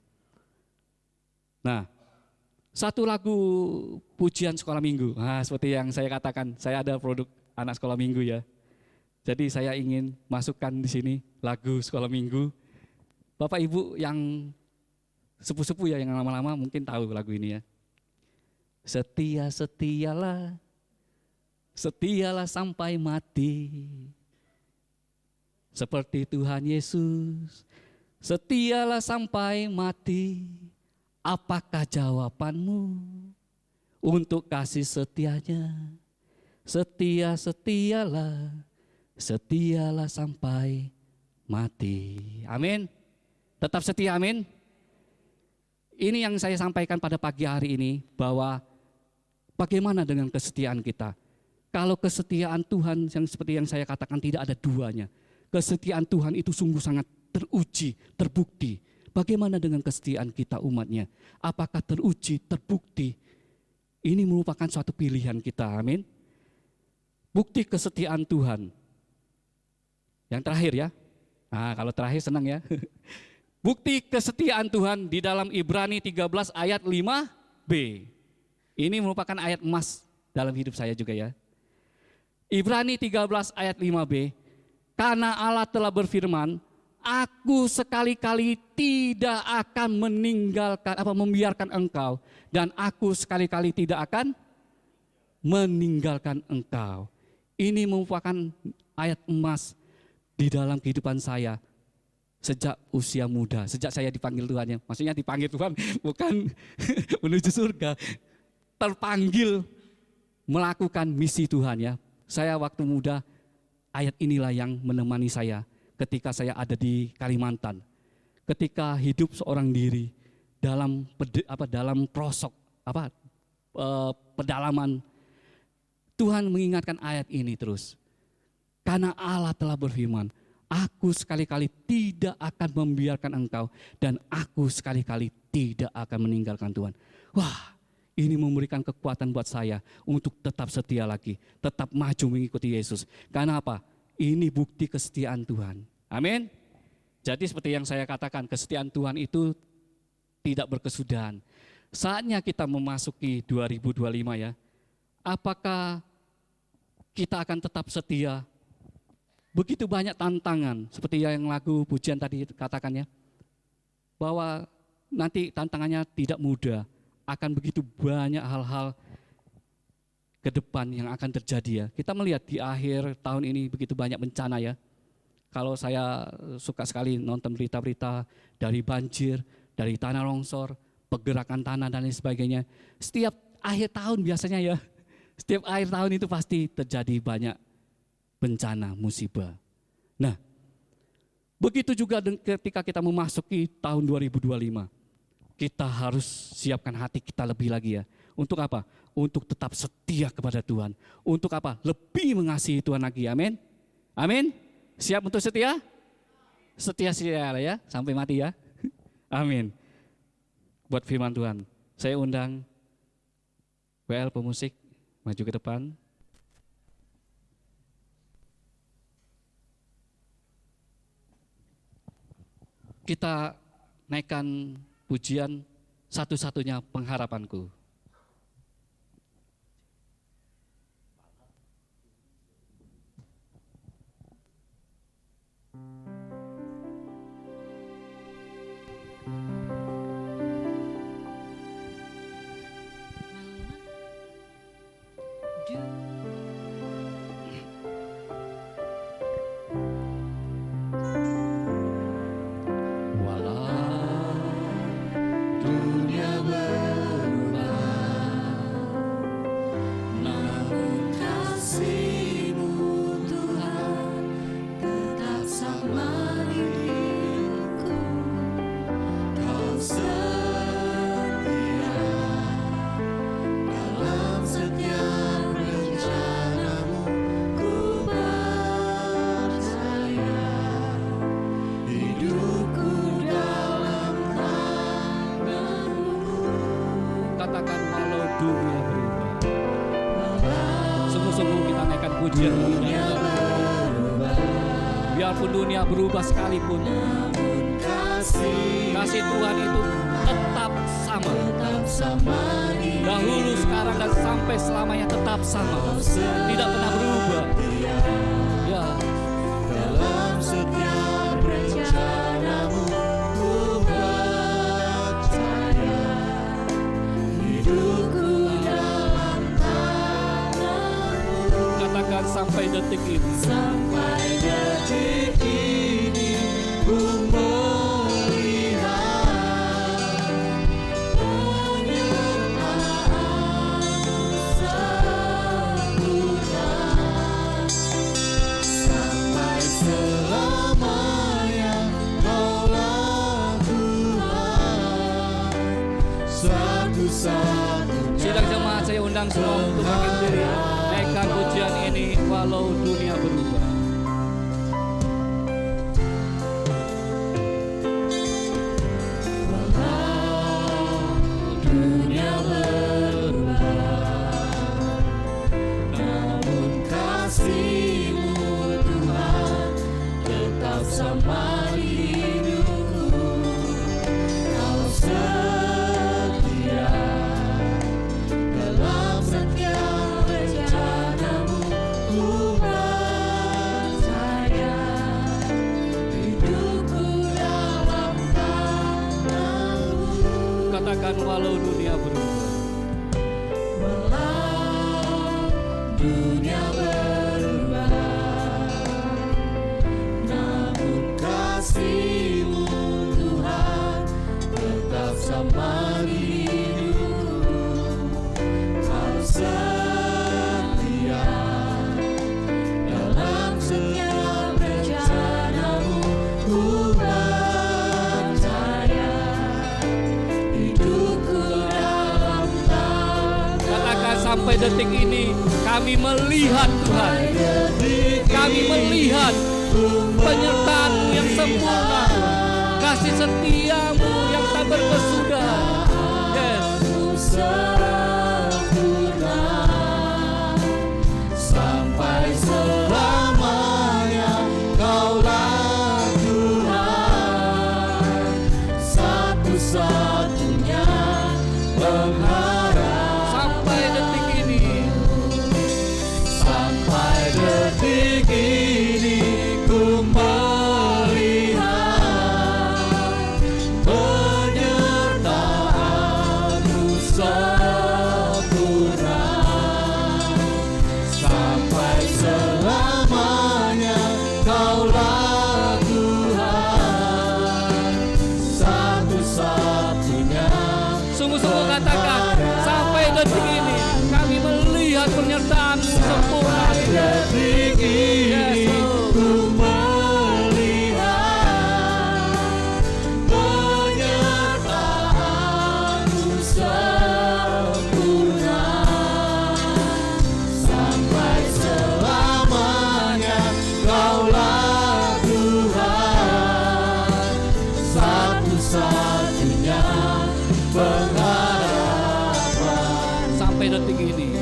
Nah, satu lagu pujian sekolah minggu. Nah, seperti yang saya katakan, saya ada produk anak sekolah minggu ya. Jadi saya ingin masukkan di sini lagu sekolah minggu. Bapak Ibu yang sepuh-sepuh ya, yang lama-lama mungkin tahu lagu ini ya. Setia-setialah, setialah sampai mati. Seperti Tuhan Yesus, setialah sampai mati. Apakah jawabanmu untuk kasih setianya? Setia-setialah, setialah sampai mati. Amin. Tetap setia, amin. Ini yang saya sampaikan pada pagi hari ini, bahwa bagaimana dengan kesetiaan kita. Kalau kesetiaan Tuhan yang seperti yang saya katakan tidak ada duanya. Kesetiaan Tuhan itu sungguh sangat teruji, terbukti. Bagaimana dengan kesetiaan kita umatnya? Apakah teruji, terbukti? Ini merupakan suatu pilihan kita, amin. Bukti kesetiaan Tuhan Yang terakhir ya. Nah, kalau terakhir senang ya. Bukti kesetiaan Tuhan di dalam Ibrani 13 ayat 5b. Ini merupakan ayat emas dalam hidup saya juga ya. Ibrani 13 ayat 5b. Karena Allah telah berfirman, aku sekali-kali tidak akan membiarkan engkau, dan aku sekali-kali tidak akan meninggalkan engkau. Ini merupakan ayat emas di dalam kehidupan saya sejak usia muda, sejak saya dipanggil Tuhan ya. Maksudnya dipanggil Tuhan bukan menuju surga, terpanggil melakukan misi Tuhan ya. Saya waktu muda, ayat inilah yang menemani saya ketika saya ada di Kalimantan. Ketika hidup seorang diri dalam pedalaman, Tuhan mengingatkan ayat ini terus. Karena Allah telah berfirman, aku sekali-kali tidak akan membiarkan engkau, dan aku sekali-kali tidak akan meninggalkan Tuhan. Wah, ini memberikan kekuatan buat saya untuk tetap setia lagi, tetap maju mengikuti Yesus. Karena apa? Ini bukti kesetiaan Tuhan. Amin. Jadi seperti yang saya katakan, kesetiaan Tuhan itu tidak berkesudahan. Saatnya kita memasuki 2025 ya. Apakah kita akan tetap setia? Begitu banyak tantangan, seperti yang lagu pujian tadi katakannya, bahwa nanti tantangannya tidak mudah. Akan begitu banyak hal-hal ke depan yang akan terjadi ya. Kita melihat di akhir tahun ini begitu banyak bencana ya. Kalau saya suka sekali nonton berita-berita dari banjir, dari tanah longsor, pergerakan tanah dan lain sebagainya. Setiap akhir tahun biasanya ya, setiap akhir tahun itu pasti terjadi banyak bencana, musibah. Nah, begitu juga ketika kita memasuki tahun 2025. Kita harus siapkan hati kita lebih lagi ya. Untuk apa? Untuk tetap setia kepada Tuhan. Untuk apa? Lebih mengasihi Tuhan lagi. Amin. Amin. Siap untuk setia? Setia ya, sampai mati ya. Amin. Buat firman Tuhan, saya undang WL pemusik maju ke depan. Kita naikkan pujian satu-satunya pengharapanku. Katakan walau dunia berubah. Sungguh-sungguh kita naikkan pujian ini. Biarpun dunia berubah sekalipun, kasih Tuhan itu tetap sama. Dahulu, sekarang, dan sampai selamanya tetap sama. Tidak pernah berubah. Ya. Dalam setiap rencanamu ku percaya, hidupku dalam tanganmu. Katakan sampai detik ini. Sampai detik ini ku melihat penyertaanmu sempurna. Sampai selamanya Kaulah Tuhan, satu-satunya. Sidang jemaat, saya undang semua untuk bangkit berdiri. Naikkan pujian ini walau dunia berubah. Dunia berubah, namun kasih-Mu Tuhan Katakan walau dunia berubah. Dunia berubah, namun kasih-Mu Tuhan tetap sama di hidupku. Kau setia dalam setiap rencana-Mu. Ku percaya hidupku dalam tangan. Katakan sampai detik ini kami melihat Tuhan. Kami melihat penyertaan-Mu yang sempurna, kasih setia-Mu yang tak berkesudahan. Yes. Sempurna sampai selamanya. Kaulah Tuhan, satu-satunya pengharap. Sampai detik ini, Sampai detik ini ku melihat penyertaan-Mu sempurna. Sampai selamanya Kaulah Tuhan, satu-satunya. sungguh-sungguh katakan sampai detik ini kami melihat penyertaan-Mu sempurna. Detik ini Yes, Lord. ku melihat penyertaan-Mu sempurna. Sampai selamanya Kaulah Tuhan, satu-satunya pengharapan. Sampai detik ini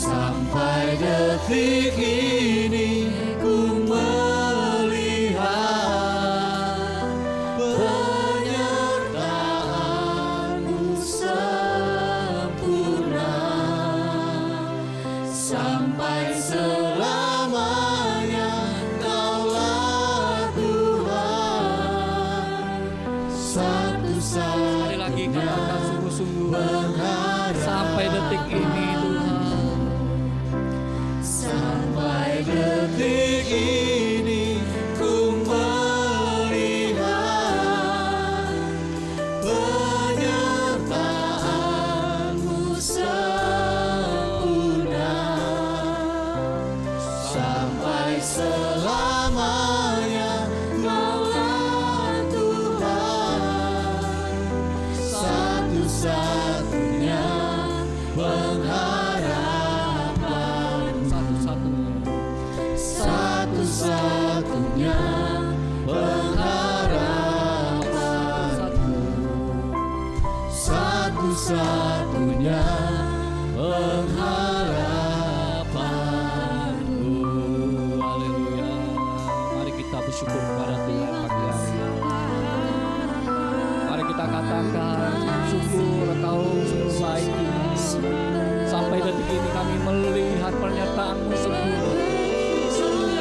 Sampai detik ini ku melihat penyertaan-Mu sempurna. Sampai selamanya Kaulah Tuhan, satu-satunya. sekali lagi katakan sungguh-sungguh sampai detik ini Tuhan. Sampai detik ini ku melihat penyertaan-Mu sempurna. Sampai selamanya Kaulah Tuhan, satu-satunya pengharapan. Satu-satunya pengharapan. Satu-satunya pengharapanku. Haleluya. Mari kita bersyukur kepada Tuhan pagi hari ini. Mari kita katakan syukur Engkau sungguh baik Tuhan. Sampai detik ini kami melihat penyertaan-Mu sempurna,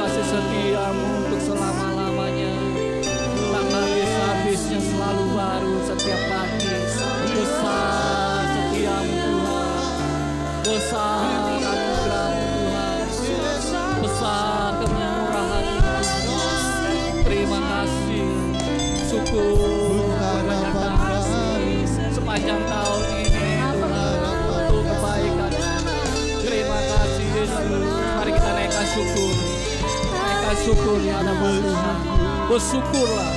kasih setia-Mu untuk selama-lamanya, tak habis-habisnya, selalu baru setiap pagi. Besar setia-Mu Tuhan, besar anugerah-Mu Tuhan, besar kemurahan-Mu Tuhan. Terima kasih, syukur penyertaan sepanjang tahun ini Tuhan, untuk kebaikan. Terima kasih Yesus. Mari kita naikkan syukur, naikkan syukur pada Tuhan. Bersyukurlah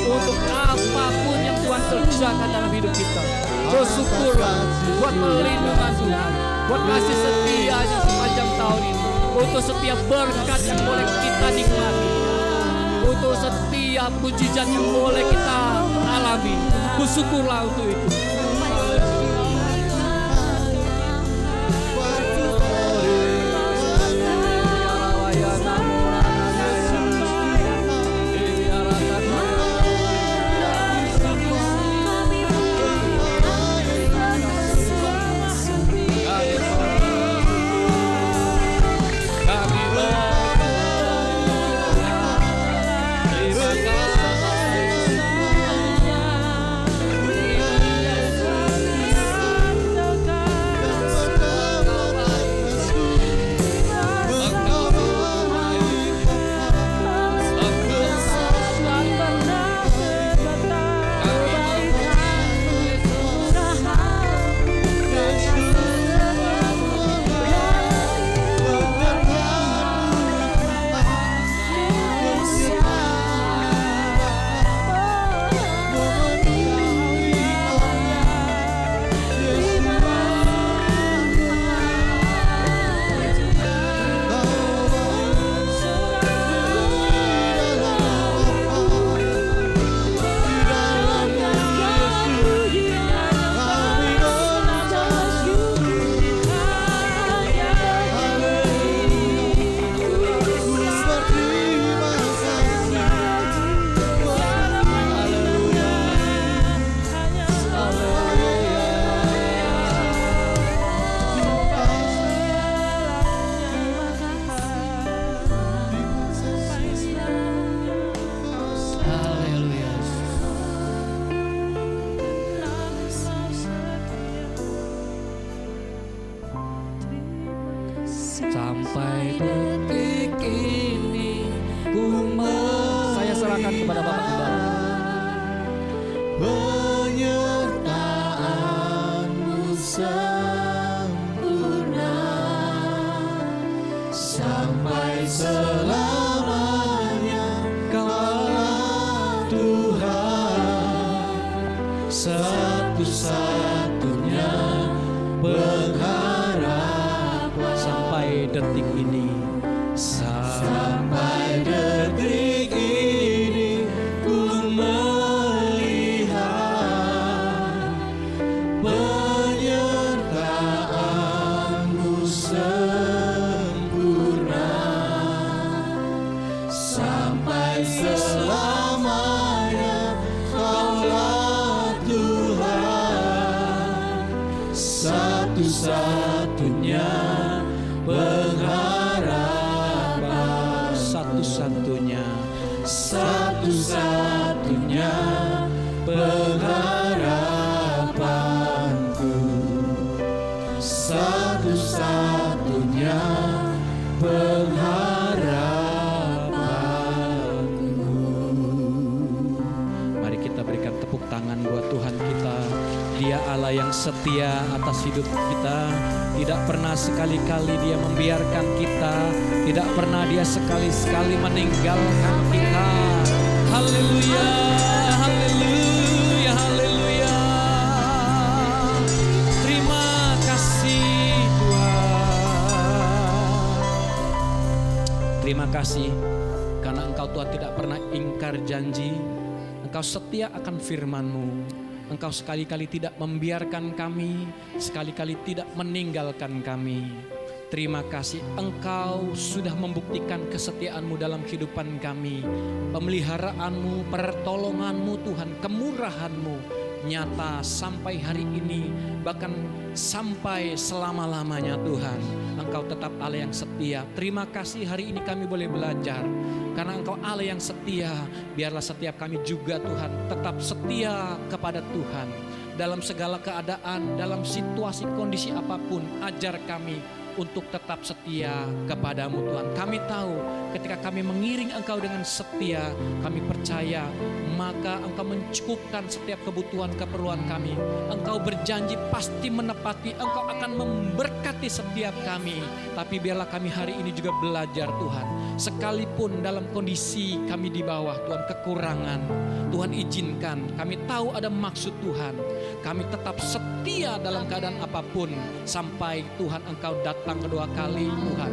untuk apapun yang Tuhan kerjakan dalam hidup kita. Bersyukurlah buat perlindungan Tuhan, buat kasih setianya sepanjang tahun ini, untuk setiap berkat yang boleh kita nikmati, untuk setiap mujizat yang boleh kita alami. Bersyukurlah untuk itu. Terima kasih. Tuhan, satu-satunya pengharapan. Sampai detik ini, Sampai detik ini ku melihat penyertaan-Mu sempurna. Sampai selamanya Kaulah Tuhan, satu-satunya pengharapan. satu-satunya Satu-satunya pengharapanku, satu-satunya pengharapanku. Mari kita berikan tepuk tangan buat Tuhan kita. Dia Allah yang setia atas hidup kita. Tidak pernah sekali-kali Dia membiarkan kita. Tidak pernah Dia sekali-sekali meninggalkan kita. Haleluya, haleluya, haleluya. Terima kasih Tuhan. Terima kasih karena Engkau Tuhan tidak pernah ingkar janji. Engkau setia akan firman-Mu. Engkau sekali-kali tidak membiarkan kami, sekali-kali tidak meninggalkan kami. Terima kasih Engkau sudah membuktikan kesetiaan-Mu dalam kehidupan kami. Pemeliharaanmu, pertolonganmu Tuhan, kemurahan-Mu nyata sampai hari ini, bahkan sampai selama-lamanya Tuhan. Engkau tetap Allah yang setia. Terima kasih hari ini kami boleh belajar. Karena Engkau Allah yang setia, biarlah setiap kami juga Tuhan tetap setia kepada Tuhan. Dalam segala keadaan, dalam situasi kondisi apapun, ajar kami untuk tetap setia kepadamu Tuhan. Kami tahu ketika kami mengiring Engkau dengan setia, kami percaya maka Engkau mencukupkan setiap kebutuhan keperluan kami. Engkau berjanji pasti menepati, Engkau akan memberkati setiap kami. Tapi biarlah kami hari ini juga belajar Tuhan, sekalipun dalam kondisi kami di bawah Tuhan kekurangan, Tuhan izinkan, kami tahu ada maksud Tuhan. Kami tetap setia dalam keadaan apapun sampai Tuhan Engkau datang kedua kali Tuhan.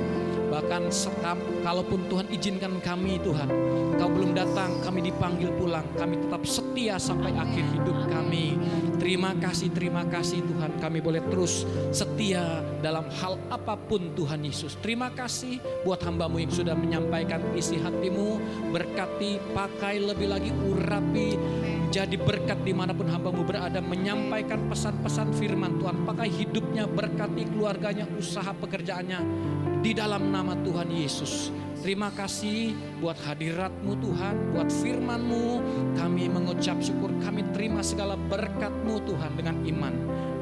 Bahkan kalaupun Tuhan izinkan kami Tuhan, Engkau belum datang, kami dipanggil pulang, kami tetap setia sampai akhir hidup kami. Terima kasih Tuhan, kami boleh terus setia dalam hal apapun Tuhan Yesus. Terima kasih buat hamba-Mu yang sudah menyampaikan isi hati-Mu. Berkati, pakai lebih lagi, urapi, jadi berkat dimanapun hamba-Mu berada, menyampaikan pesan-pesan firman Tuhan. Pakai hidupnya, berkati keluarganya, usaha pekerjaannya, di dalam nama Tuhan Yesus. Terima kasih buat hadirat-Mu Tuhan, buat firman-Mu. Kami mengucap syukur, kami terima segala berkat-Mu Tuhan dengan iman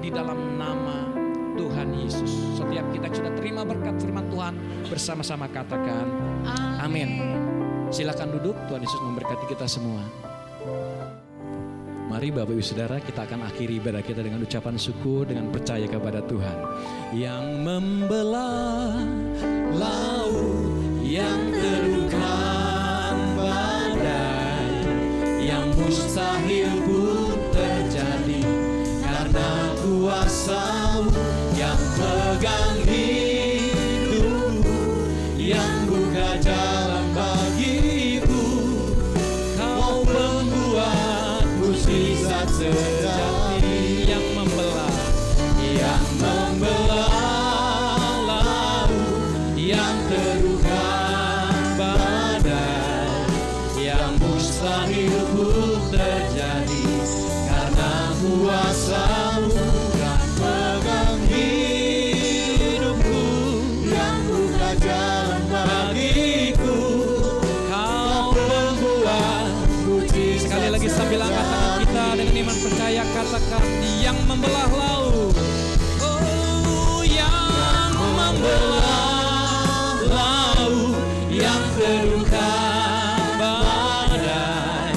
di dalam nama Tuhan Yesus. Setiap kita sudah terima berkat firman Tuhan, bersama-sama katakan amin. Silakan duduk, Tuhan Yesus memberkati kita semua. Mari Bapak Ibu Saudara, kita akan akhiri ibadah kita dengan ucapan syukur, dengan percaya kepada Tuhan yang membelah laut, yang terukan badai, yang mustahil pun terjadi karena kuasa-Mu yang pegang hidupku, yang buka jalan bagiku. Kau pembuat mukjizat sejati yang membelah laut, yang terukan badai, yang mustahil pun terjadi karena kuasa-Mu yang pegang hidupku, yang buka jalan bagiku. Kau pembuat mukjizat. Sekali lagi sambil angkat tangan kita dengan iman percaya, katakan yang membelah laut. Oh, yang membelah laut, yang terukan badai,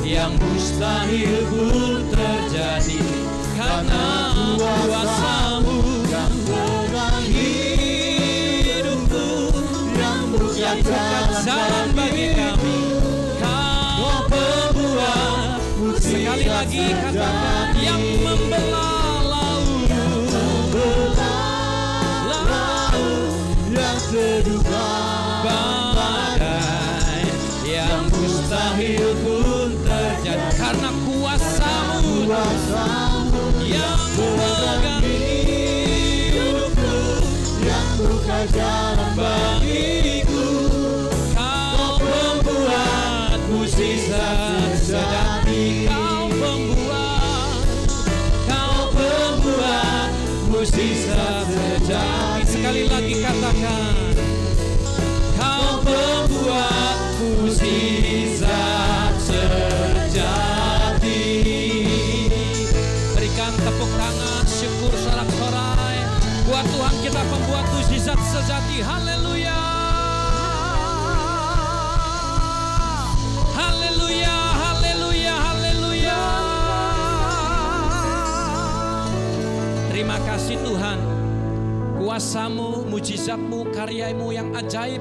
yang mustahil pun terjadi karena kuasa-Mu yang pegang hidupku, yang buka jalan bagi kami. Kau pembuat Sekali lagi katakan, yang membelah laut, yang terduga, badai yang mustahil pun terjadi. karena kuasa-Mu yang memegang hidupku, Yang buka jalan bagiku, Kau membuat mujizat sejati. Kau membuat mujizat sejati. Sekali lagi katakan, Kau membuat mujizat sejati. Berikan tepuk tangan syukur sorak-sorai buat Tuhan kita pembuat mujizat sejati. Haleluya. Haleluya, haleluya, haleluya. Terima kasih Tuhan. Kuasa-Mu, mujizat-Mu, karya-Mu yang ajaib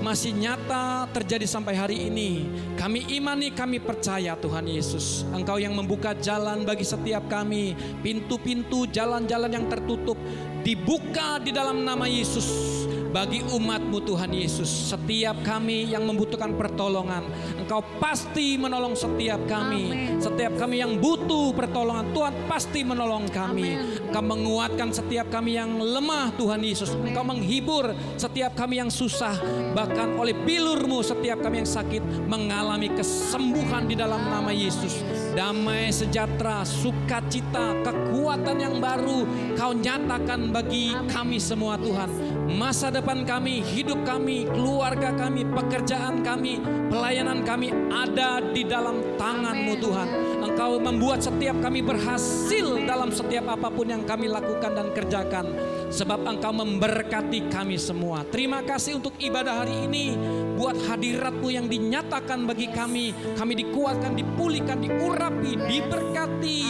masih nyata terjadi sampai hari ini. Kami imani, kami percaya Tuhan Yesus. Engkau yang membuka jalan bagi setiap kami. Pintu-pintu, jalan-jalan yang tertutup dibuka di dalam nama Yesus. Bagi umat-Mu Tuhan Yesus, setiap kami yang membutuhkan pertolongan, Engkau pasti menolong setiap kami. Amin. Setiap kami yang butuh pertolongan, Tuhan pasti menolong kami. Amin. Engkau menguatkan setiap kami yang lemah Tuhan Yesus. Amin. Engkau menghibur setiap kami yang susah. Bahkan oleh bilur-Mu setiap kami yang sakit mengalami kesembuhan di dalam nama Yesus. Damai sejahtera, sukacita, kekuatan yang baru Kau nyatakan bagi kami semua Tuhan. Masa depan kami, hidup kami, keluarga kami, pekerjaan kami, pelayanan kami ada di dalam tangan-Mu Tuhan. Engkau membuat setiap kami berhasil dalam setiap apapun yang kami lakukan dan kerjakan. Sebab Engkau memberkati kami semua. Terima kasih untuk ibadah hari ini. Buat hadirat-Mu yang dinyatakan bagi kami. Kami dikuatkan, dipulihkan, diurapi, diberkati.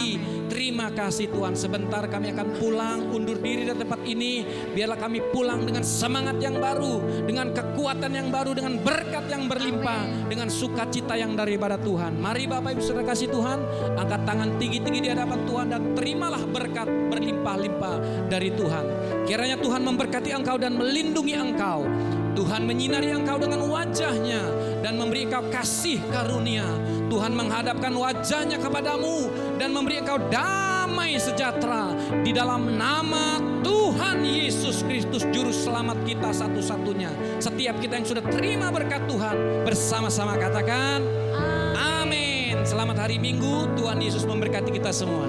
Terima kasih Tuhan. Sebentar kami akan pulang, undur diri dari tempat ini. Biarlah kami pulang dengan semangat yang baru, dengan kekuatan yang baru, dengan berkat yang berlimpah, dengan sukacita yang daripada Tuhan. Mari Bapak Ibu Saudara kasih Tuhan, angkat tangan tinggi-tinggi di hadapan Tuhan dan terimalah berkat berlimpah-limpah dari Tuhan. Kiranya Tuhan memberkati engkau dan melindungi engkau. Tuhan menyinari engkau dengan wajahnya dan memberi engkau kasih karunia. Tuhan menghadapkan wajahnya kepadamu dan memberi engkau damai sejahtera di dalam nama Tuhan Yesus Kristus Juru Selamat kita satu-satunya. Setiap kita yang sudah terima berkat Tuhan bersama-sama katakan amin. Selamat hari Minggu, Tuhan Yesus memberkati kita semua.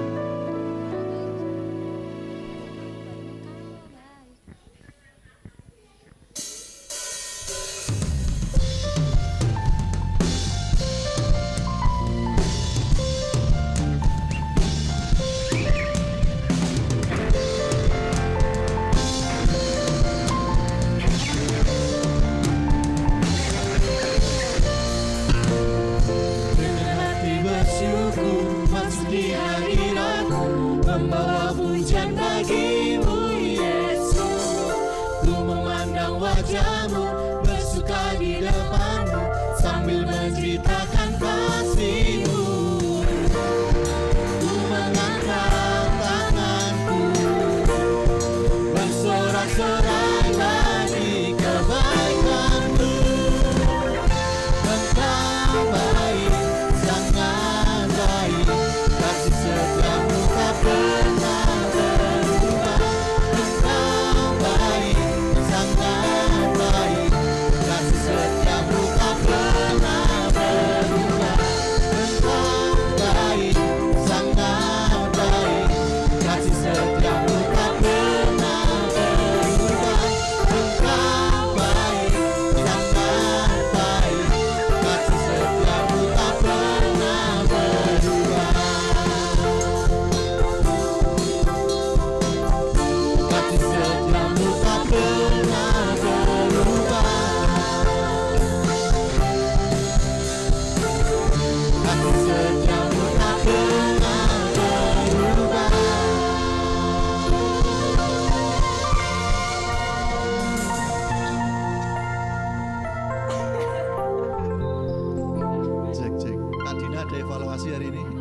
dengan hati bersyukur masuk di hadirat-Mu, membawa pujian bagi-Mu Yesus. Ku memandang wajah-Mu, bersuka di depan-Mu, sambil menceritakan kasih-Mu. Ku mengangkat tanganku, bersorak-sorai bagi kebaikan-Mu. Engkau baik, sangat baik, kasih setiamu tak pernah berubah. Engkau baik, sangat baik, kasih setiamu tak pernah berubah. Engkau baik, sangat baik, kasih setiamu tak pernah berubah. Engkau baik, sangat baik, kasih setiamu tak pernah berubah. Kasih setiamu tak pernah berubah. Kasih setiamu tak pernah berubah. Cek. Kak Dina ada evaluasi hari ini?